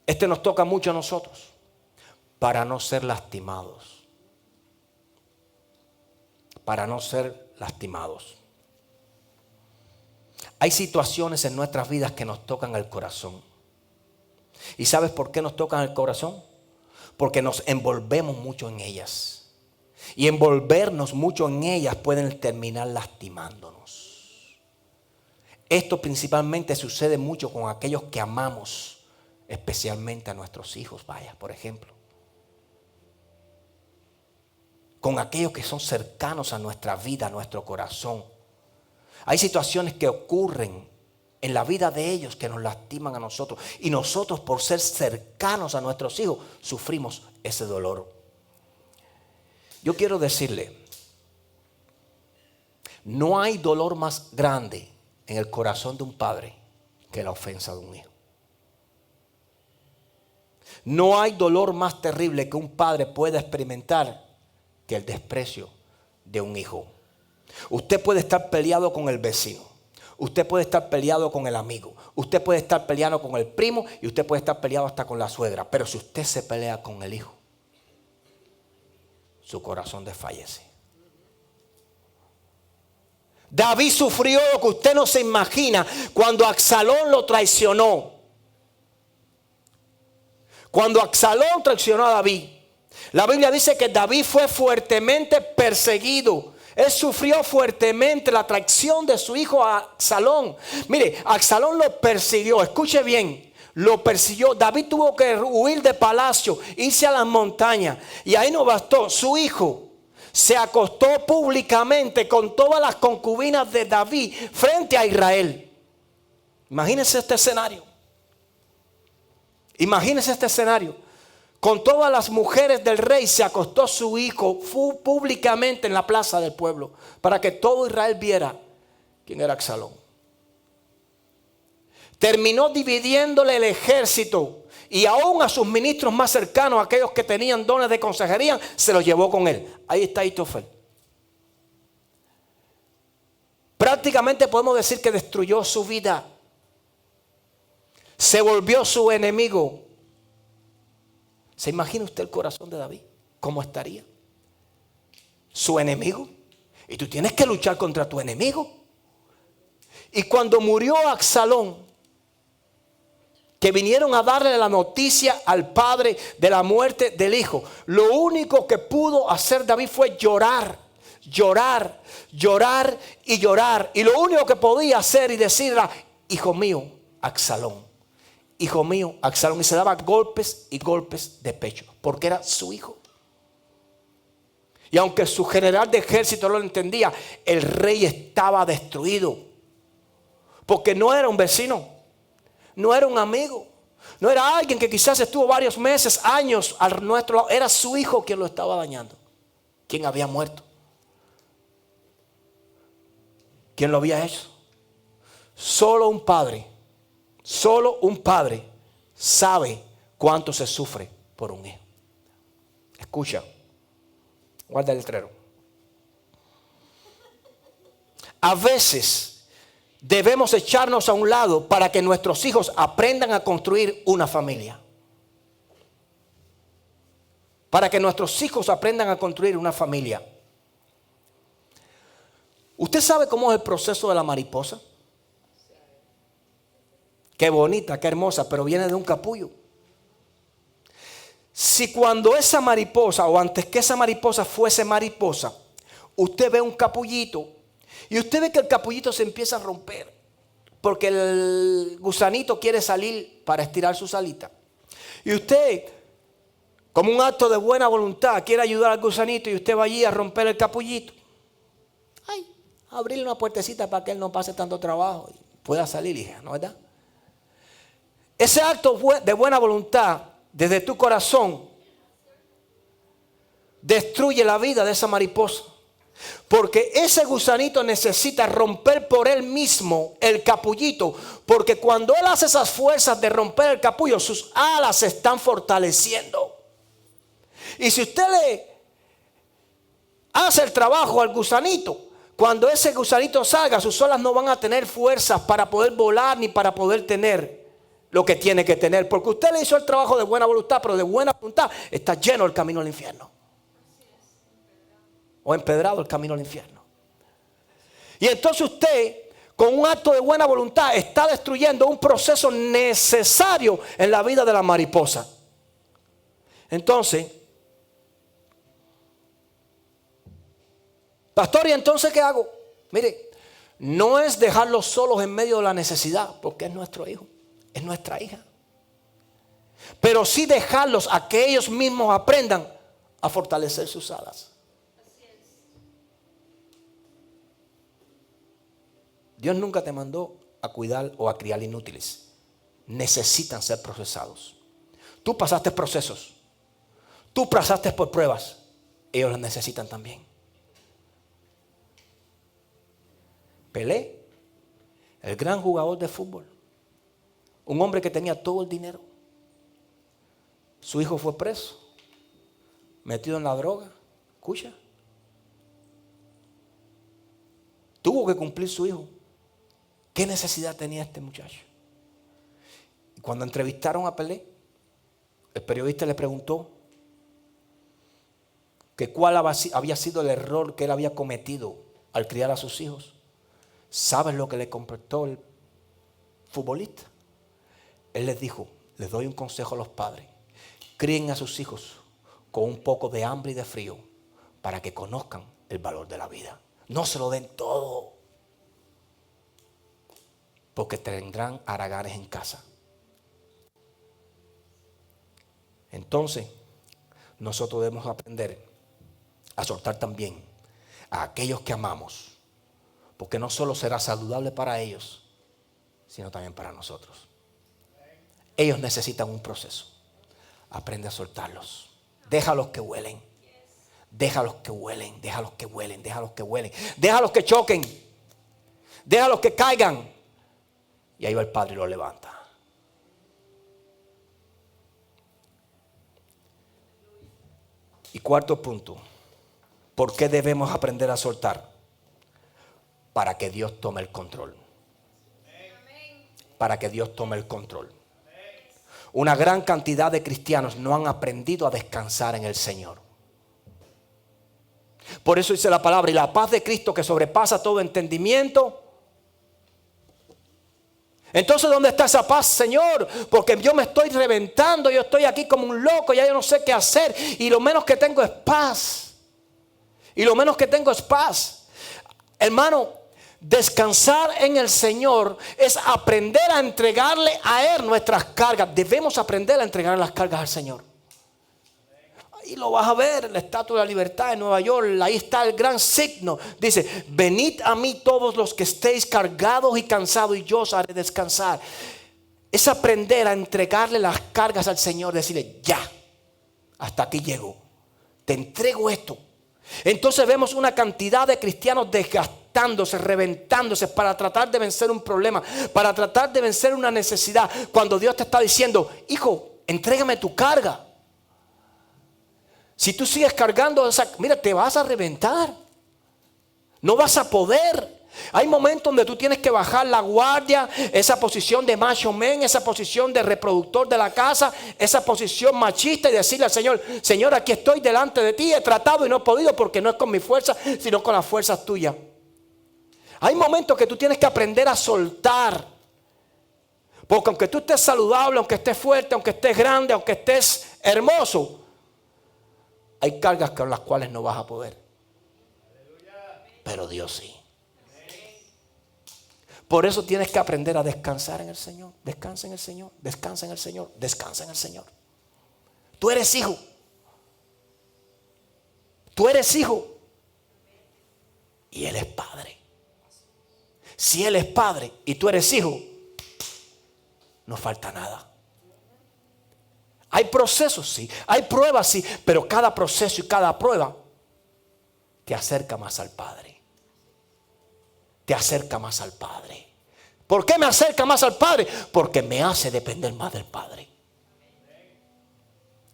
Este nos toca mucho a nosotros. Para no ser lastimados. para no ser lastimados. Hay situaciones en nuestras vidas que nos tocan el corazón. ¿Y sabes por qué nos tocan el corazón? Porque nos envolvemos mucho en ellas. Y envolvernos mucho en ellas pueden terminar lastimándonos. Esto principalmente sucede mucho con aquellos que amamos, especialmente a nuestros hijos, por ejemplo. Con aquellos que son cercanos a nuestra vida, a nuestro corazón. Hay situaciones que ocurren en la vida de ellos que nos lastiman a nosotros. Y nosotros, por ser cercanos a nuestros hijos, sufrimos ese dolor. Yo quiero decirle, no hay dolor más grande en el corazón de un padre que la ofensa de un hijo. No hay dolor más terrible que un padre pueda experimentar que el desprecio de un hijo. Usted puede estar peleado con el vecino. Usted puede estar peleado con el amigo. Usted puede estar peleado con el primo. Y usted puede estar peleado hasta con la suegra. Pero si usted se pelea con el hijo, su corazón desfallece. David sufrió lo que usted no se imagina cuando Absalón lo traicionó. Cuando Absalón traicionó a David, la Biblia dice que David fue fuertemente perseguido. Él sufrió fuertemente la traición de su hijo Absalón. Mire, Absalón lo persiguió. Escuche bien, lo persiguió. David tuvo que huir de palacio, irse a las montañas. Y ahí no bastó. Su hijo se acostó públicamente con todas las concubinas de David frente a Israel. Imagínense este escenario. Imagínense este escenario. Con todas las mujeres del rey se acostó su hijo públicamente en la plaza del pueblo para que todo Israel viera quién era Absalón. Terminó dividiéndole el ejército y aún a sus ministros más cercanos, aquellos que tenían dones de consejería, se los llevó con él. Ahí está Ahitofel. Prácticamente podemos decir que destruyó su vida. Se volvió su enemigo. ¿Se imagina usted el corazón de David? ¿Cómo estaría? Su enemigo. Y tú tienes que luchar contra tu enemigo. Y cuando murió Absalón, que vinieron a darle la noticia al padre de la muerte del hijo, lo único que pudo hacer David fue llorar, llorar, llorar y llorar. Y lo único que podía hacer y decir era: hijo mío, Absalón. Hijo mío, Absalón. Y se daba golpes y golpes de pecho, porque era su hijo. Y aunque su general de ejército no lo entendía, el rey estaba destruido. Porque no era un vecino, no era un amigo, no era alguien que quizás estuvo varios meses, años a nuestro lado. Era su hijo quien lo estaba dañando, quien había muerto. ¿Quién lo había hecho? Solo un padre sabe cuánto se sufre por un hijo. Escucha, guarda el letrero. A veces debemos echarnos a un lado para que nuestros hijos aprendan a construir una familia. Para que nuestros hijos aprendan a construir una familia. ¿Usted sabe cómo es el proceso de la mariposa? Qué bonita, qué hermosa, pero viene de un capullo. Si cuando esa mariposa, o antes que esa mariposa fuese mariposa, usted ve un capullito y usted ve que el capullito se empieza a romper porque el gusanito quiere salir para estirar su salita. Y usted, como un acto de buena voluntad, quiere ayudar al gusanito y usted va allí a romper el capullito. Ay, abrirle una puertecita para que él no pase tanto trabajo y pueda salir, hija, ¿no es verdad? Ese acto de buena voluntad desde tu corazón destruye la vida de esa mariposa. Porque ese gusanito necesita romper por él mismo el capullito. Porque cuando él hace esas fuerzas de romper el capullo, sus alas se están fortaleciendo. Y si usted le hace el trabajo al gusanito, cuando ese gusanito salga, sus alas no van a tener fuerzas para poder volar ni para poder tener lo que tiene que tener, porque usted le hizo el trabajo de buena voluntad, pero de buena voluntad está lleno el camino al infierno. o empedrado el camino al infierno. Y entonces usted, con un acto de buena voluntad, está destruyendo un proceso necesario en la vida de la mariposa. Entonces, pastor, ¿y entonces qué hago? Mire, no es dejarlos solos en medio de la necesidad, porque es nuestro hijo, es nuestra hija. Pero sí dejarlos a que ellos mismos aprendan a fortalecer sus alas. Dios nunca te mandó a cuidar o a criar inútiles. Necesitan ser procesados. Tú pasaste procesos. Tú pasaste por pruebas. Ellos las necesitan también. Pelé, el gran jugador de fútbol. Un hombre que tenía todo el dinero. Su hijo fue preso. Metido en la droga. Escucha. Tuvo que cumplir su hijo. ¿Qué necesidad tenía este muchacho? Y cuando entrevistaron a Pelé, el periodista le preguntó que cuál había sido el error que él había cometido al criar a sus hijos. ¿Sabes lo que le contestó el futbolista? Él les dijo, les doy un consejo a los padres. Críen a sus hijos con un poco de hambre y de frío para que conozcan el valor de la vida. No se lo den todo, porque tendrán haraganes en casa. Entonces, nosotros debemos aprender a soltar también a aquellos que amamos, porque no solo será saludable para ellos, sino también para nosotros. Ellos necesitan un proceso. Aprende a soltarlos. Déjalos que huelen. Déjalos que huelen. Déjalos que huelen. Déjalos que huelen. Déjalos que choquen. Déjalos que caigan. Y ahí va el Padre y lo levanta. Y cuarto punto. ¿Por qué debemos aprender a soltar? Para que Dios tome el control. Para que Dios tome el control. Una gran cantidad de cristianos no han aprendido a descansar en el Señor. Por eso dice la palabra, y la paz de Cristo que sobrepasa todo entendimiento. Entonces, ¿dónde está esa paz, Señor? Porque yo me estoy reventando, yo estoy aquí como un loco, ya yo no sé qué hacer. Y lo menos que tengo es paz. Y lo menos que tengo es paz. Hermano, descansar en el Señor es aprender a entregarle a Él nuestras cargas. Debemos aprender a entregar las cargas al Señor. Ahí lo vas a ver, la Estatua de la Libertad en Nueva York. Ahí está el gran signo. Dice, venid a mí todos los que estéis cargados y cansados y yo os haré descansar. Es aprender a entregarle las cargas al Señor. Decirle, ya, hasta aquí llego. Te entrego esto. Entonces vemos una cantidad de cristianos desgastándose, reventándose para tratar de vencer un problema, para tratar de vencer una necesidad, cuando Dios te está diciendo, hijo, entrégame tu carga. Si tú sigues cargando mira, te vas a reventar. No vas a poder. Hay momentos donde tú tienes que bajar la guardia, esa posición de macho man, esa posición de reproductor de la casa, esa posición machista, y decirle al Señor, Señor, aquí estoy delante de ti, he tratado y no he podido porque no es con mi fuerza, sino con las fuerzas tuyas. Hay momentos que tú tienes que aprender a soltar. Porque aunque tú estés saludable, aunque estés fuerte, aunque estés grande, aunque estés hermoso, hay cargas con las cuales no vas a poder. Pero Dios sí. Por eso tienes que aprender a descansar en el Señor. Descansa en el Señor, descansa en el Señor, descansa en el Señor. Tú eres hijo. Tú eres hijo. Y Él es padre. Si Él es padre y tú eres hijo, no falta nada. Hay procesos, sí. Hay pruebas, sí. Pero cada proceso y cada prueba te acerca más al Padre. Te acerca más al Padre. ¿Por qué me acerca más al Padre? Porque me hace depender más del Padre.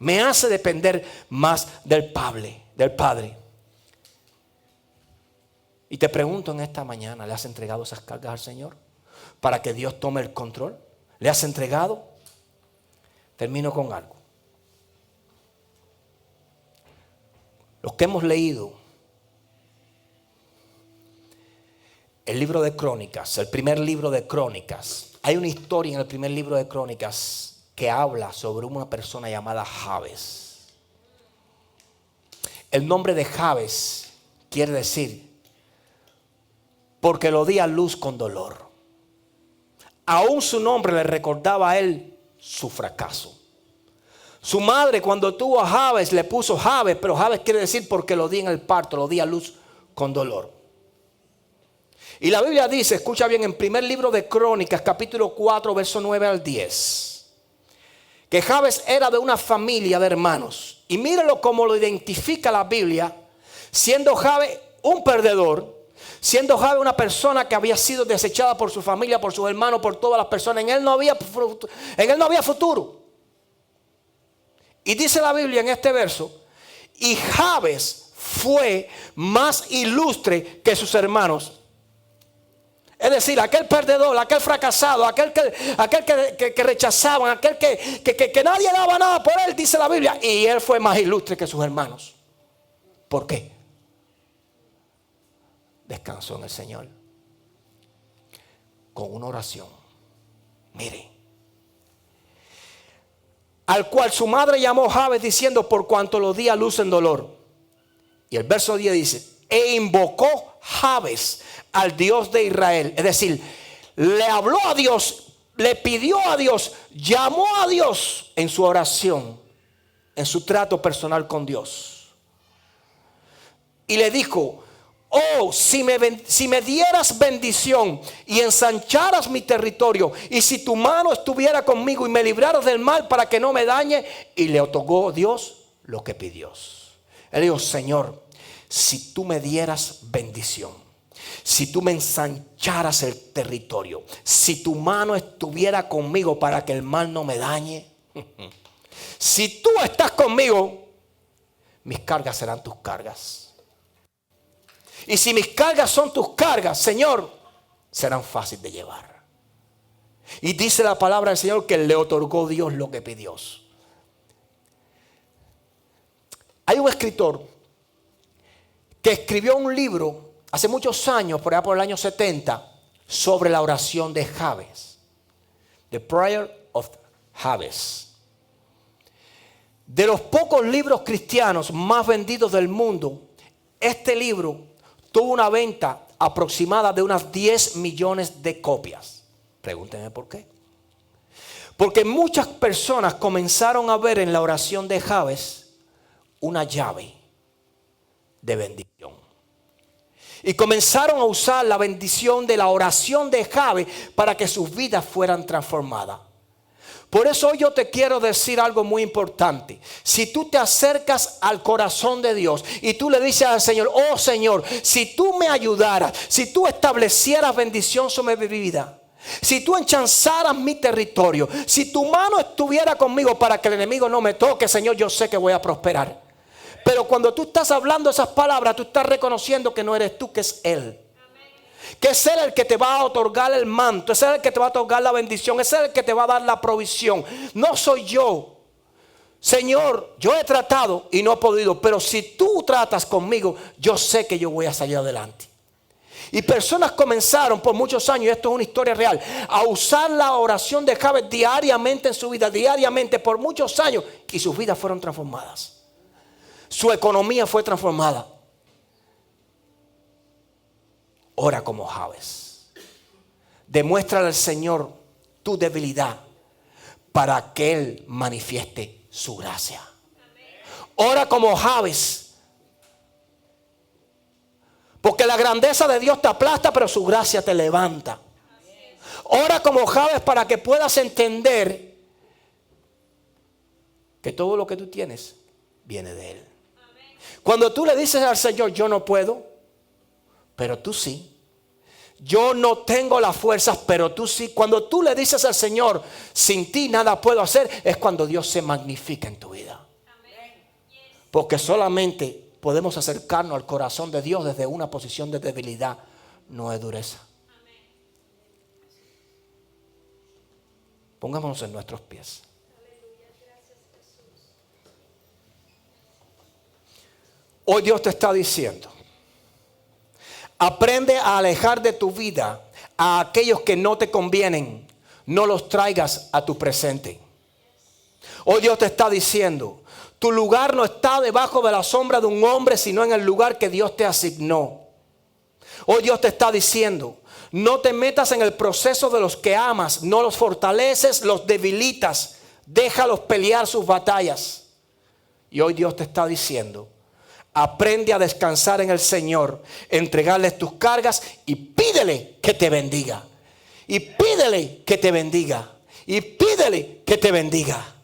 Me hace depender más del Padre. Y te pregunto en esta mañana, ¿le has entregado esas cargas al Señor? Para que Dios tome el control. ¿Le has entregado? Termino con algo. Los que hemos leído el libro de Crónicas, el primer libro de Crónicas, hay una historia en el primer libro de Crónicas que habla sobre una persona llamada Jabes. El nombre de Jabes quiere decir porque lo di a luz con dolor. Aún su nombre le recordaba a él su fracaso. Su madre cuando tuvo a Jabes le puso Jabes, pero Jabes quiere decir porque lo di en el parto, lo di a luz con dolor. Y la Biblia dice, escucha bien, en primer libro de Crónicas, capítulo 4, verso 9 al 10, que Jabes era de una familia de hermanos. Y mírenlo como lo identifica la Biblia, siendo Jabes un perdedor, siendo Jabes una persona que había sido desechada por su familia, por sus hermanos, por todas las personas. En él no había futuro. Y dice la Biblia en este verso, y Jabes fue más ilustre que sus hermanos. Es decir, aquel perdedor, aquel fracasado, aquel que rechazaban, aquel que nadie daba nada por él, dice la Biblia. Y él fue más ilustre que sus hermanos. ¿Por qué? Descansó en el Señor. Con una oración. Mire. Al cual su madre llamó Jabes diciendo, por cuanto lo di a luz en dolor. Y el verso 10 dice, e invocó Jabes al Dios de Israel. Es decir, le habló a Dios, le pidió a Dios, llamó a Dios en su oración, en su trato personal con Dios. Y le dijo, oh, si me dieras bendición y ensancharas mi territorio, y si tu mano estuviera conmigo y me libraras del mal para que no me dañe. Y le otorgó Dios lo que pidió. Él dijo, Señor, si tú me dieras bendición, si tú me ensancharas el territorio, si tu mano estuviera conmigo para que el mal no me dañe, si tú estás conmigo, mis cargas serán tus cargas. Y si mis cargas son tus cargas, Señor, serán fáciles de llevar. Y dice la palabra del Señor que le otorgó Dios lo que pidió. Hay un escritor que escribió un libro hace muchos años, por allá por el año 70, sobre la oración de Jabes. The Prayer of Jabes. De los pocos libros cristianos más vendidos del mundo, este libro tuvo una venta aproximada de unas 10 millones de copias. Pregúntenme por qué. Porque muchas personas comenzaron a ver en la oración de Jabes una llave de bendición. Y comenzaron a usar la bendición de la oración de Jabes para que sus vidas fueran transformadas. Por eso hoy yo te quiero decir algo muy importante. Si tú te acercas al corazón de Dios y tú le dices al Señor, oh Señor, si tú me ayudaras, si tú establecieras bendición sobre mi vida, si tú enchanzaras mi territorio, si tu mano estuviera conmigo para que el enemigo no me toque, Señor, yo sé que voy a prosperar. Pero cuando tú estás hablando esas palabras, tú estás reconociendo que no eres tú, que es Él. Que es Él el que te va a otorgar el manto, es Él el que te va a otorgar la bendición, es Él el que te va a dar la provisión. No soy yo. Señor, yo he tratado y no he podido, pero si tú tratas conmigo, yo sé que yo voy a salir adelante. Y personas comenzaron por muchos años, y esto es una historia real, a usar la oración de Jabes diariamente en su vida, diariamente por muchos años, y sus vidas fueron transformadas. Su economía fue transformada. Ora como Jabes. Demuéstrale al Señor tu debilidad para que Él manifieste su gracia. Ora como Jabes. Porque la grandeza de Dios te aplasta, pero su gracia te levanta. Ora como Jabes para que puedas entender que todo lo que tú tienes viene de Él. Cuando tú le dices al Señor, yo no puedo, pero tú sí. Yo no tengo las fuerzas, pero tú sí. Cuando tú le dices al Señor, sin ti nada puedo hacer, es cuando Dios se magnifica en tu vida. Porque solamente podemos acercarnos al corazón de Dios desde una posición de debilidad, no de dureza. Pongámonos en nuestros pies. Hoy Dios te está diciendo, Aprende a alejar de tu vida a aquellos que no te convienen. No los traigas a tu presente. Hoy Dios te está diciendo, tu lugar no está debajo de la sombra de un hombre, sino en el lugar que Dios te asignó. Hoy Dios te está diciendo, no te metas en el proceso de los que amas, no los fortaleces, los debilitas, déjalos pelear sus batallas. Y hoy Dios te está diciendo, aprende a descansar en el Señor, entregarles tus cargas y pídele que te bendiga. Y pídele que te bendiga. Y pídele que te bendiga.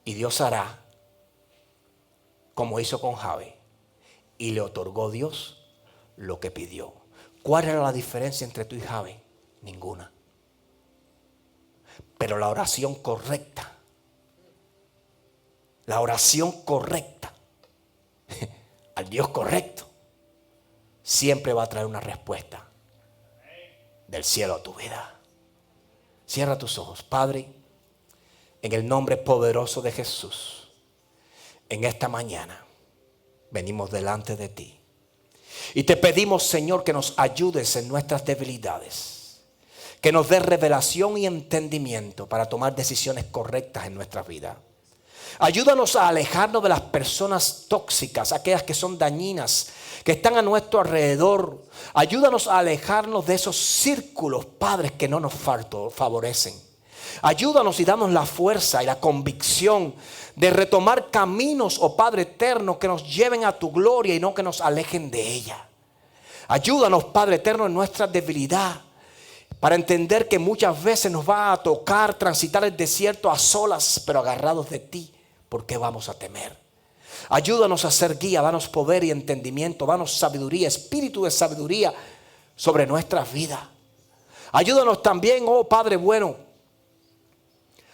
Y Dios hará como hizo con Jabe. Y le otorgó Dios lo que pidió. ¿Cuál era la diferencia entre tú y Jabe? Ninguna. Pero la oración correcta. La oración correcta al Dios correcto siempre va a traer una respuesta del cielo a tu vida. Cierra tus ojos, Padre, en el nombre poderoso de Jesús. En esta mañana venimos delante de ti y te pedimos, Señor, que nos ayudes en nuestras debilidades, que nos des revelación y entendimiento para tomar decisiones correctas en nuestra vida. Ayúdanos a alejarnos de las personas tóxicas, aquellas que son dañinas, que están a nuestro alrededor. Ayúdanos a alejarnos de esos círculos, padres, que no nos favorecen. Ayúdanos y danos la fuerza y la convicción de retomar caminos, oh Padre eterno, que nos lleven a tu gloria y no que nos alejen de ella. Ayúdanos, Padre eterno, en nuestra debilidad, para entender que muchas veces nos va a tocar transitar el desierto a solas, pero agarrados de ti. ¿Por qué vamos a temer? Ayúdanos a ser guía, danos poder y entendimiento, danos sabiduría, espíritu de sabiduría sobre nuestras vidas. Ayúdanos también, oh Padre bueno,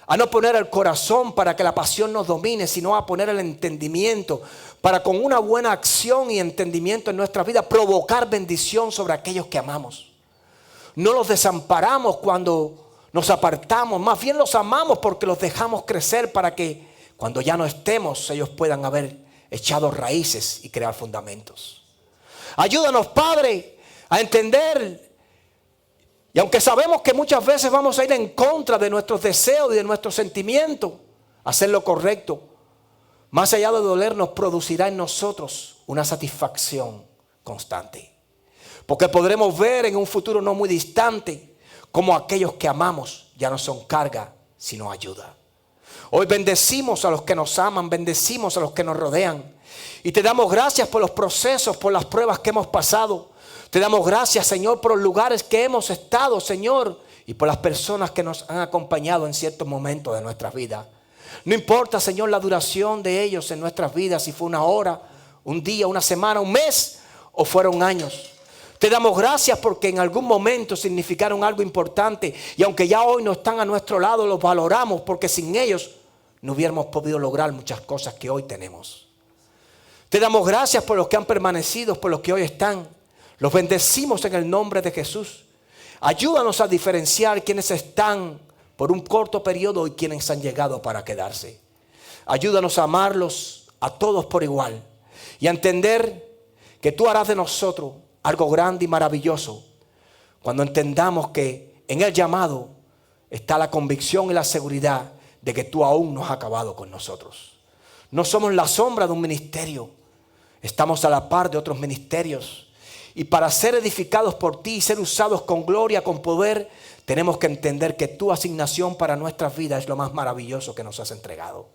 a no poner el corazón para que la pasión nos domine, sino a poner el entendimiento para, con una buena acción y entendimiento en nuestra vida, provocar bendición sobre aquellos que amamos. No los desamparamos cuando nos apartamos, más bien los amamos porque los dejamos crecer para que cuando ya no estemos ellos puedan haber echado raíces y crear fundamentos. Ayúdanos, Padre, a entender, y aunque sabemos que muchas veces vamos a ir en contra de nuestros deseos y de nuestros sentimientos, hacer lo correcto, más allá de dolernos, producirá en nosotros una satisfacción constante. Porque podremos ver en un futuro no muy distante cómo aquellos que amamos ya no son carga, sino ayuda. Hoy bendecimos a los que nos aman, bendecimos a los que nos rodean. Y te damos gracias por los procesos, por las pruebas que hemos pasado. Te damos gracias, Señor, por los lugares que hemos estado, Señor, y por las personas que nos han acompañado en ciertos momentos de nuestras vidas. No importa, Señor, la duración de ellos en nuestras vidas, si fue una hora, un día, una semana, un mes o fueron años. Te damos gracias porque en algún momento significaron algo importante y aunque ya hoy no están a nuestro lado, los valoramos porque sin ellos no hubiéramos podido lograr muchas cosas que hoy tenemos. Te damos gracias por los que han permanecido, por los que hoy están. Los bendecimos en el nombre de Jesús. Ayúdanos a diferenciar quienes están por un corto periodo y quienes han llegado para quedarse. Ayúdanos a amarlos a todos por igual y a entender que tú harás de nosotros algo grande y maravilloso cuando entendamos que en el llamado está la convicción y la seguridad de que tú aún no has acabado con nosotros. No somos la sombra de un ministerio, estamos a la par de otros ministerios. Y para ser edificados por ti y ser usados con gloria, con poder, tenemos que entender que tu asignación para nuestras vidas es lo más maravilloso que nos has entregado.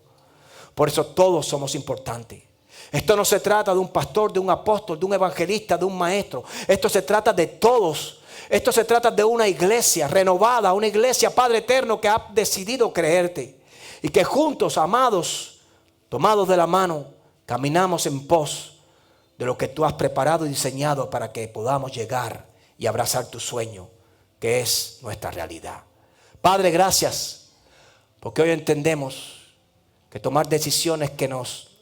Por eso todos somos importantes. Esto no se trata de un pastor, de un apóstol, de un evangelista, de un maestro. Esto se trata de todos. Esto se trata de una iglesia renovada, una iglesia, Padre eterno, que ha decidido creerte. Y que juntos, amados, tomados de la mano, caminamos en pos de lo que tú has preparado y diseñado para que podamos llegar y abrazar tu sueño, que es nuestra realidad. Padre, gracias, porque hoy entendemos que tomar decisiones que nos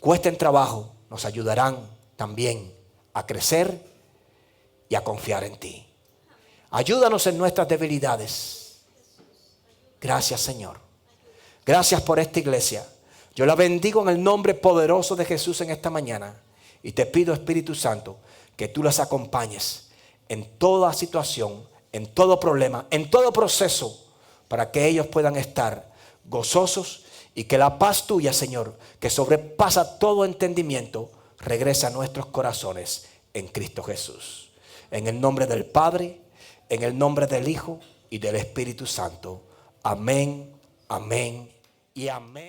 cuesten trabajo nos ayudarán también a crecer y a confiar en ti. Ayúdanos en nuestras debilidades. Gracias, Señor. Gracias por esta iglesia. Yo la bendigo en el nombre poderoso de Jesús en esta mañana. Y te pido, Espíritu Santo, que tú las acompañes en toda situación, en todo problema, en todo proceso, para que ellos puedan estar gozosos y que la paz tuya, Señor, que sobrepasa todo entendimiento, regrese a nuestros corazones en Cristo Jesús. En el nombre del Padre, en el nombre del Hijo y del Espíritu Santo. Amén, amén y amén.